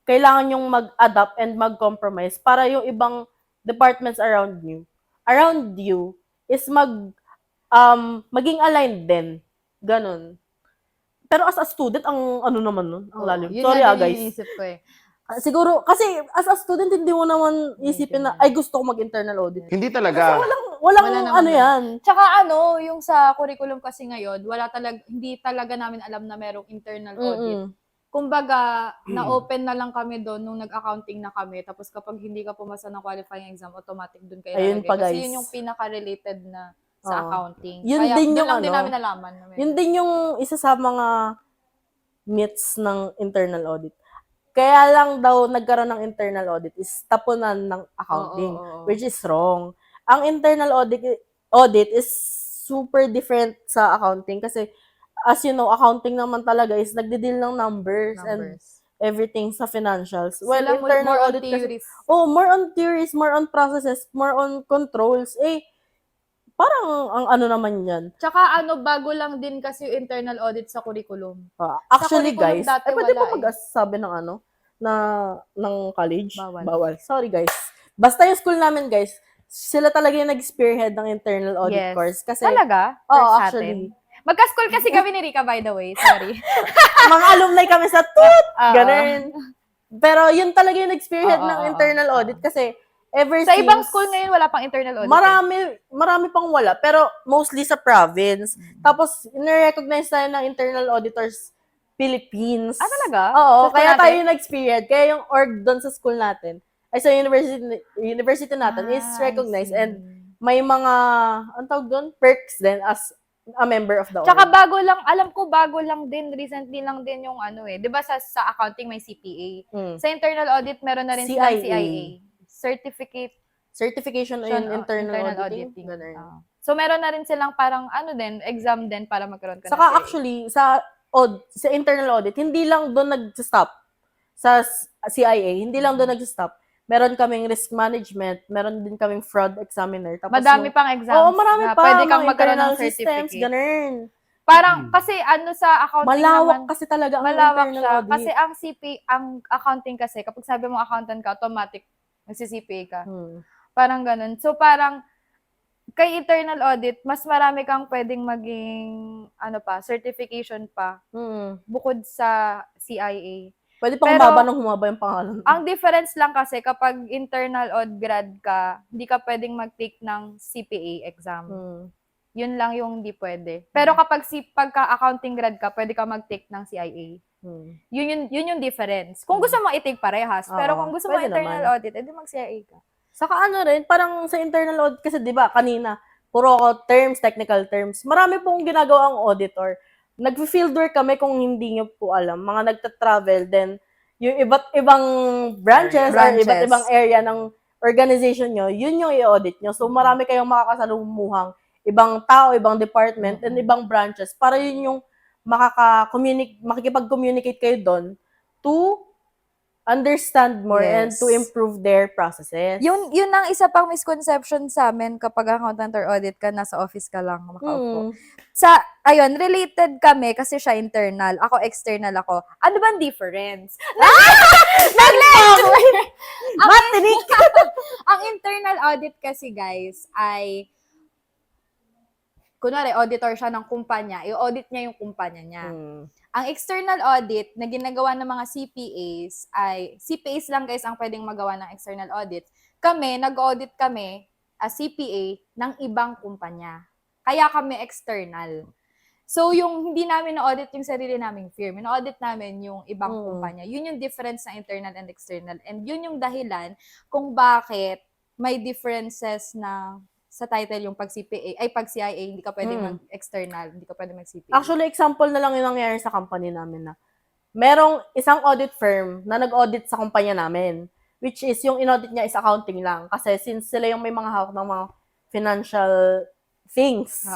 Kailangan yung mag-adapt and mag-compromise para yung ibang departments around you is maging aligned din. Ganon. Pero as a student, ang ano naman nun, ang lalim. Yun Sorry nga din guys. yung iniisip ko eh. Siguro, kasi as a student, hindi mo naman isipin na, ay gusto ko mag-internal audit. Hindi talaga. Walang Wala naman ano ganun. yan. Tsaka yung sa curriculum kasi ngayon, hindi talaga namin alam na merong internal audit. Mm-mm. Kumbaga, na-open na lang kami doon nung nag-accounting na kami. Tapos kapag hindi ka pumasa ng qualifying exam, automatic doon kayo Ayun ilalagay. pa, Kasi guys. yun yung pinaka-related na sa Oo. accounting. Yun Kaya din doon yung lang din namin nalaman. Na meron. Yun din yung isa sa mga myths ng internal audit. Kaya lang daw nagkaroon ng internal audit is tapunan ng accounting, Oo. which is wrong. Ang internal audit is super different sa accounting kasi as you know, accounting naman talaga is nagde-deal ng numbers and everything sa financials. Well, Sila internal more on audit kasi, theories. more on theories, more on processes, more on controls. Parang ang ano naman yan. Tsaka bago lang din kasi yung internal audit sa curriculum. Actually, curriculum guys, dati pwede wala pa mag-sabi ng ng college? Bawal. Sorry, guys. Basta yung school namin, guys, sila talaga yung nag-spearhead ng internal audit Yes. course. Kasi, Talaga? Oo, First actually. atin. Magka-school kasi kami ni Rika, by the way. Sorry. mga alumni kami sa TUT! Oo. Ganun. Pero yun talaga yung nag-spearhead Oo, ng oo, internal audit kasi ever Sa since... ibang school ngayon, wala pang internal audit. Marami pang wala, pero mostly sa province. Tapos, nire-recognize tayo ng internal auditors Philippines. Talaga? Oo, Sa school kaya natin? tayo yung nag-experience. Kaya yung org doon sa school natin, ay sa university natin is recognized and may mga, ang tawag doon, perks din as a member of the Tsaka org. bago lang din, recently lang din yung di ba sa accounting may CPA. Sa internal audit, meron na rin silang CIA. Certification in internal auditing. Ganun. So, meron na rin silang parang exam din para magkaroon ka ng Saka CIA. actually, sa internal audit, hindi lang doon nag-stop. Sa CIA, hindi lang doon nag-stop. Meron kaming risk management, meron din kaming fraud examiner. Tapos Madami pang exams Oo, marami na pa. pwede kang mga magkaroon ng internal systems, certificate. ganun. Parang, kasi sa accounting Malawak naman, kasi talaga ang malawak internal siya. audit. Kasi ang accounting kasi, kapag sabi mo accountant ka, automatic, magsi-CPA ka. Parang ganun. So, parang, kay internal audit, mas marami kang pwedeng maging, certification pa, bukod sa CIA. Pwede pang Pero, humaba yung pangalan. ang difference lang kasi kapag internal odd grad ka, hindi ka pwedeng mag-take ng CPA exam. Hmm. Yun lang yung hindi pwede. Pero kapag pagka accounting grad ka, pwede ka mag-take ng CIA. Hmm. Yun yung difference. Kung gusto mo i-take parehas, pero Oo, kung gusto mo pwede internal naman. audit, edi mag-CIA ka. Saka ano rin, parang sa internal audit kasi 'di ba kanina, puro ako terms, technical terms. Marami pong ginagawa ang auditor. Nag-fieldwork kami kung hindi nyo po alam. Mga nagta-travel, then yung iba't ibang branches, or Branches. iba't ibang area ng organization nyo, yun yung i-audit nyo. So marami kayong makakasalumuhang ibang tao, ibang department, and ibang branches para yun yung makikipag-communicate kayo doon to understand more and Yes. to improve their processes. Yun ang isa pang misconception sa amin kapag accountant or audit ka, nasa office ka lang makaupo. Ayun, related kami kasi siya internal. Ako external ako. Ano bang difference? Matinik! Ang internal audit kasi, guys, ay kunwari, auditor siya ng kumpanya, i-audit niya yung kumpanya niya. Ang external audit na ginagawa ng mga CPAs lang guys ang pwedeng magawa ng external audit. Kami, nag-audit kami as CPA ng ibang kumpanya. Kaya kami external. So, yung hindi namin na-audit yung sarili naming firm, na-audit namin yung ibang kumpanya. Yun yung difference ng internal and external. And yun yung dahilan kung bakit may differences na sa title yung pag CPA, pag CIA, hindi ka pwede mag-external, hindi ka pwede mag-CPA. Actually, example na lang yung nangyayari sa company namin na merong isang audit firm na nag-audit sa kumpanya namin, which is yung in-audit niya is accounting lang. Kasi since sila yung may mga hawak ng mga financial things.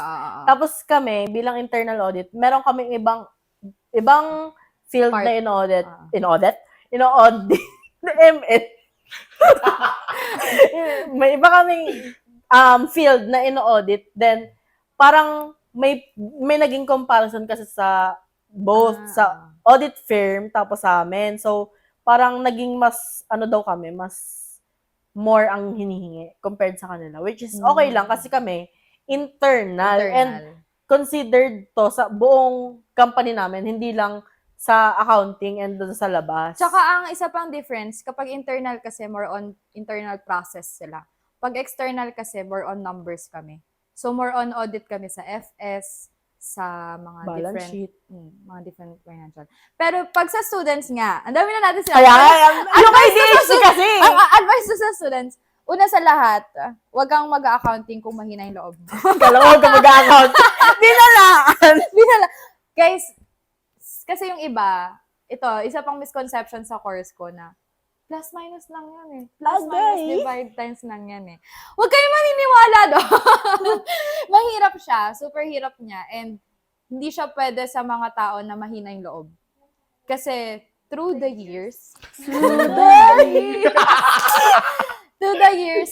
Tapos kami, bilang internal audit, meron kaming ibang field Part. na in-audit. In-audit. ML. May iba kaming field na in-audit, then parang may naging comparison kasi sa both sa audit firm tapos sa amin. So, parang naging mas mas more ang hinihingi compared sa kanila, which is okay lang kasi kami internal. And considered to sa buong company namin, hindi lang sa accounting and doon sa labas. Tsaka ang isa pang difference, kapag internal kasi more on internal process sila. Pag external kasi, more on numbers kami. So, more on audit kami sa FS, sa mga balance sheet. mga different financial. Pero pag sa students nga, ang dami na natin Kaya, yung ADHD kasi! Ang advice ko sa students, una sa lahat, huwag kang mag-accounting kung mahina yung loob mo. Huwag kang mag-accounting. Binalaan! Guys, kasi yung iba, ito, isa pang misconception sa course ko na, plus minus lang yan eh. Plus minus divide times lang yan eh. Huwag kayo maniniwala doon. Mahirap siya. Super hirap niya. And hindi siya pwede sa mga tao na mahina yung loob. Kasi through the years,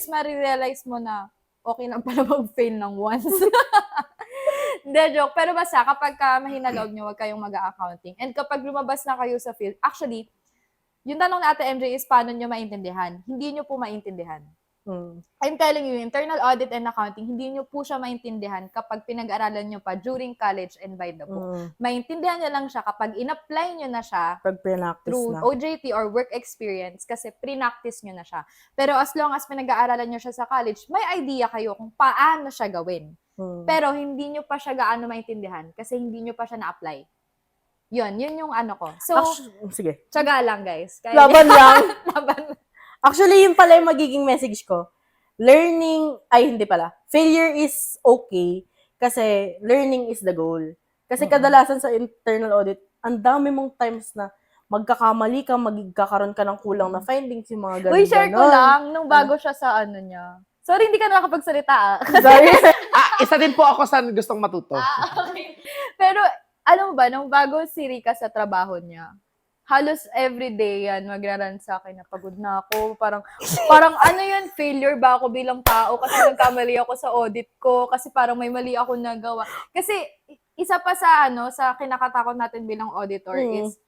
marirealize mo na okay lang pala mag-fail ng once. Hindi, joke. Pero basta, kapag mahina loob nyo, huwag kayong mag-accounting. And kapag lumabas na kayo sa field, actually, yung tanong na Ate MJ is paano nyo maintindihan? Hindi nyo po maintindihan. I'm telling you, internal audit and accounting, hindi nyo po siya maintindihan kapag pinag-aralan nyo pa during college and by the book. Maintindihan nyo lang siya kapag in-apply nyo na siya through OJT or work experience kasi pre-practice nyo na siya. Pero as long as pinag-aaralan nyo siya sa college, may idea kayo kung paano siya gawin. Pero hindi nyo pa siya gaano maintindihan kasi hindi nyo pa siya na-apply. Yun yung ano ko. So, sige. Tsaga lang, guys. Laban lang. Laban. Actually, yun pala yung magiging message ko. Hindi pala. Failure is okay kasi learning is the goal. Kasi kadalasan sa internal audit, ang dami mong times na magkakamali ka, magkakaroon ka ng kulang na findings, yung mga ganun. Uy, share ko lang, nung bago siya sa ano niya. Sorry, hindi ka nakakapagsalita. Sorry. Isa din po ako sa gustong matuto. Okay. Pero, alam mo ba, nung bago si Rika sa trabaho niya, halos everyday yan, magraran sa akin na pagod na ako. Parang ano yun, failure ba ako bilang tao kasi nagkamali ako sa audit ko, kasi parang may mali ako nagawa. Kasi, isa pa sa kinakatakot natin bilang auditor is,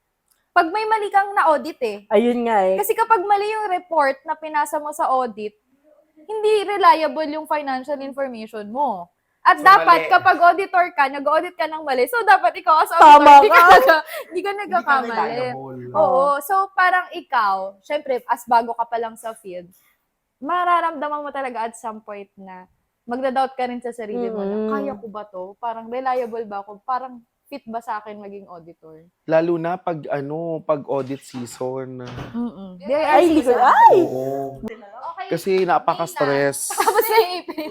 pag may mali kang na-audit Ayun nga Kasi kapag mali yung report na pinasa mo sa audit, hindi reliable yung financial information mo. At So, dapat, mali. kapag auditor ka, nag-audit ka ng mali. So, dapat ikaw as Tama auditor, hindi ka Hindi ka nagkakamali. reliable. Oo. So, parang ikaw, syempre, as bago ka pa lang sa field, mararamdaman mo talaga at some point na magda-doubt ka rin sa sarili mo na, kaya ko ba to? Parang reliable ba ako? Parang fit ba sa akin maging auditor? Lalo na pag audit season. There are Ay, hindi ko, seasons. ay! Oo. Okay. Kasi napaka-stress. Tapos na yung April.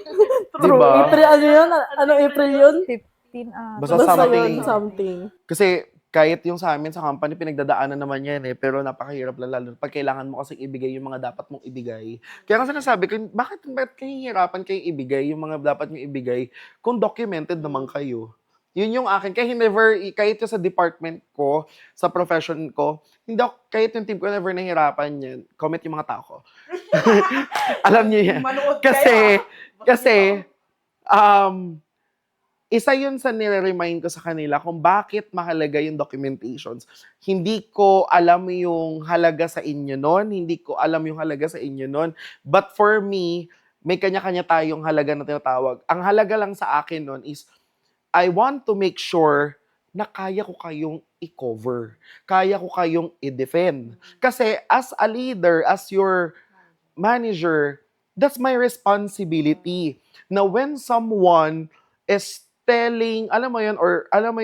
True. Diba? April, ano yun? Ano April yun? 15 Basta Basta something. yun, something. Kasi kahit yung sa amin sa company, pinagdadaanan naman yan eh. Pero napakahirap lang lalo pag kailangan mo kasing ibigay yung mga dapat mong ibigay. Kaya nga sinasabi ko, bakit kayo hihirapan kayong ibigay yung mga dapat nyo ibigay kung documented naman kayo? Yun yung akin. Kaya never, kahit yung sa department ko, sa profession ko, hindi ako, kahit yung team ko, never nahirapan yan. Comment yung mga tao ko. Alam niyo yan. Kasi, isa yun sa nire-remind ko sa kanila kung bakit mahalaga yung documentations. Hindi ko alam yung halaga sa inyo nun. Hindi ko alam yung halaga sa inyo nun. But for me, may kanya-kanya tayong halaga na tinatawag. Ang halaga lang sa akin nun is, I want to make sure na kaya ko kayong i-cover. Kaya ko kayong i-defend. Kasi as a leader, as your manager, that's my responsibility. Na when someone is telling, alam mo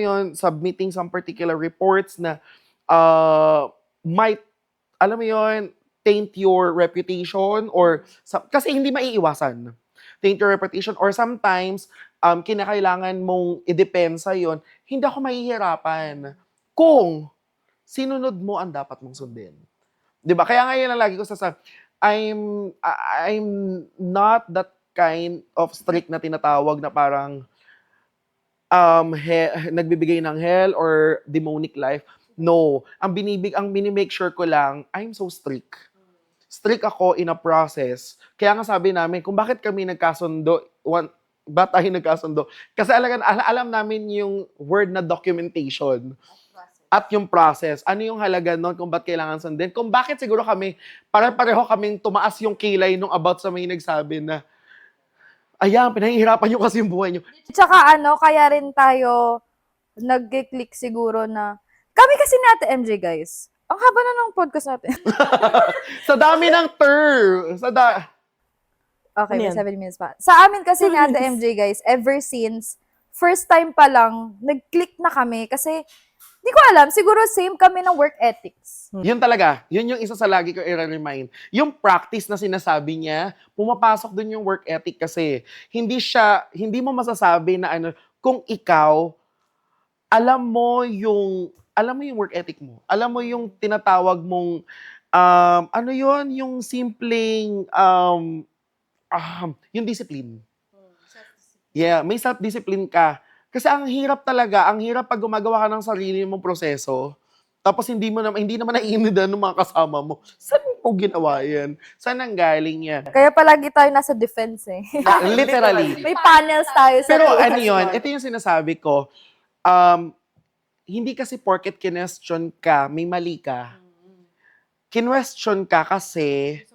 yun, submitting some particular reports na might, alam mo yun, taint your reputation or, kasi hindi maiiwasan. Taint your reputation or sometimes, kinakailangan mong i-depensa yon, hindi ako mahihirapan kung sinunod mo ang dapat mong sundin. 'Di ba? Kaya ngayon lang lagi ko sasabi, I'm not that kind of strict na tinatawag na parang nagbibigay ng hell or demonic life. No, ang binimake sure ko lang, I'm so strict. Strict ako in a process. Kaya nga sabi namin, kung bakit kami nagkasundo, ba't tayo nagkasundo? Kasi alam namin yung word na documentation at yung process. Ano yung halaga nun kung ba't kailangan sundin? Kung bakit siguro kami, pare-pareho kaming tumaas yung kilay nung about sa may nagsabi na, ayan, pinahihirapan nyo kasi yung buhay nyo. Tsaka kaya rin tayo nag-click siguro na, kami kasi natin MJ guys. Ang haba na ng podcast natin. Sa dami ng term. Okay, Ano may yan? 7 minutes pa. Sa amin kasi nga, the MJ guys, ever since, first time pa lang, nag-click na kami kasi, di ko alam, siguro same kami ng work ethics. Yun talaga. Yun yung isa sa lagi ko i-remind. Yung practice na sinasabi niya, pumapasok dun yung work ethic kasi hindi mo masasabi na kung ikaw, alam mo yung work ethic mo. Alam mo yung tinatawag mong, yung simpleng, yung discipline. Yeah, may self-discipline ka. Kasi ang hirap pag gumagawa ka ng sarili mong proseso, tapos hindi naman naiintindihan ng mga kasama mo. Saan mo ginawa yan? Saan ang galing yan? Kaya palagi tayo nasa defense eh. Literally. May panels tayo sa Pero defense. ano yun, ito yung sinasabi ko, hindi kasi porket kinwestiyon ka, may mali ka. Kinwestiyon ka kasi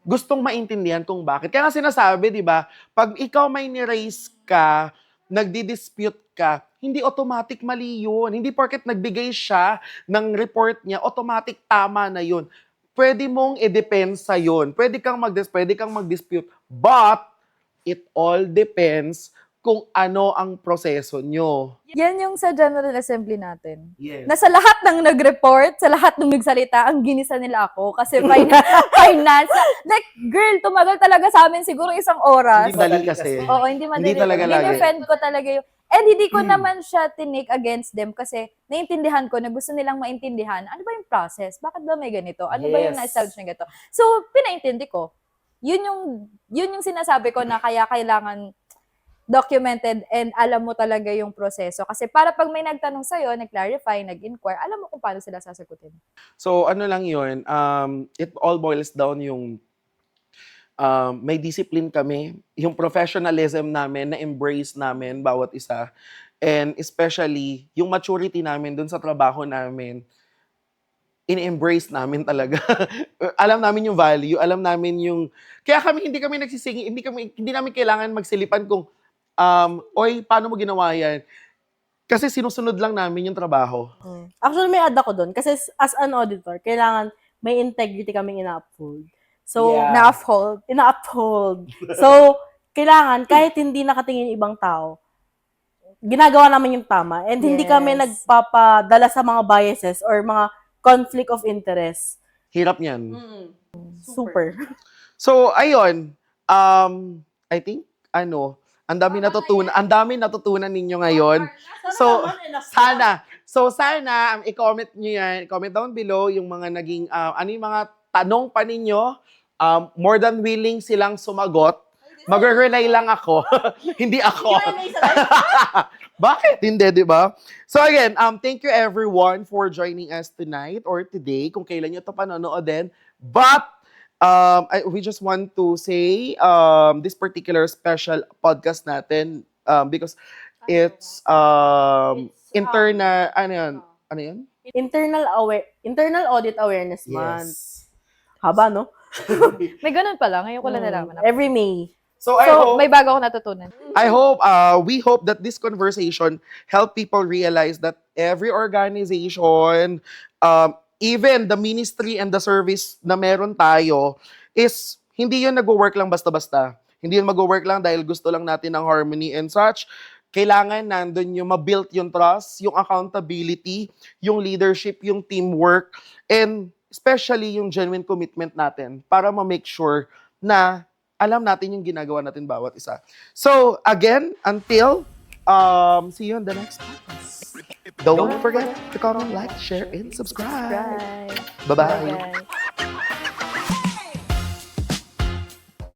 gustong maintindihan kung bakit. Kaya nga sinasabi, di ba, pag ikaw may ni-raise ka, nagdi-dispute ka, hindi automatic mali yun. Hindi porket nagbigay siya ng report niya, automatic tama na yun. Pwede mong i-depensa yun. Pwede kang mag-dispute. But, it all depends kung ano ang proseso nyo. Yan yung sa General Assembly natin. Yes. Na sa lahat ng nag-report, sa lahat ng nagsalita, ang ginisa nila ako. Kasi finance. Like, girl, tumagal talaga sa amin siguro isang oras. Hindi dali kasi. Oo, hindi madali. Hindi talaga lagi. Dinefend ko talaga yung... And hindi ko naman siya tinik against them kasi naintindihan ko na gusto nilang maintindihan. Ano ba yung process? Bakit ba may ganito? Ano ba yung Yes. na-establish na ganito? So, pinaintindi ko. Yun yung sinasabi ko na kaya kailangan documented and alam mo talaga yung proseso. Kasi para pag may nagtanong sa'yo, nag-clarify, nag-inquire, alam mo kung paano sila sasagutin. So, ano lang yun, it all boils down yung may discipline kami, yung professionalism namin, na-embrace namin bawat isa, and especially, yung maturity namin dun sa trabaho namin, in-embrace namin talaga. Alam namin yung value, alam namin yung... Kaya hindi kami nagsisingit, hindi namin kailangan magsilipan kung Oy, paano mo ginawa yan? Kasi sinusunod lang namin yung trabaho. Actually, may add ako doon. Kasi as an auditor, kailangan may integrity kaming ina-uphold. So, Yeah. Na-uphold. ina-uphold. So, kailangan, kahit hindi nakatingin yung ibang tao, ginagawa namin yung tama. And hindi kami Yes. nagpapadala sa mga biases or mga conflict of interest. Hirap niyan. Super. So, ayun. I think, ang dami natutunan ninyo ngayon. So, sana, i-comment nyo yan. Comment down below yung mga naging, yung mga tanong pa ninyo. More than willing silang sumagot. Mag-relay lang ako. Hindi ako. Bakit? Hindi, di ba? So again, thank you everyone for joining us tonight or today, kung kailan nyo ito panonoodin. But, we just want to say, this particular special podcast natin, because it's, internal, ano yun? Internal Audit Awareness Month. Haba, no? May ganun pala. Ngayon ko lang nalaman. Every May. So, So, may bago ako natutunan. we hope that this conversation help people realize that every organization, even the ministry and the service na meron tayo, is hindi yun nag-work lang basta-basta. Hindi yun mag-work lang dahil gusto lang natin ng harmony and such. Kailangan nandun yung ma-build yung trust, yung accountability, yung leadership, yung teamwork, and especially yung genuine commitment natin para ma-make sure na alam natin yung ginagawa natin bawat isa. So, again, until see you on the next podcast. Don't forget to comment, like, share, and subscribe. Right. Bye-bye. Bye.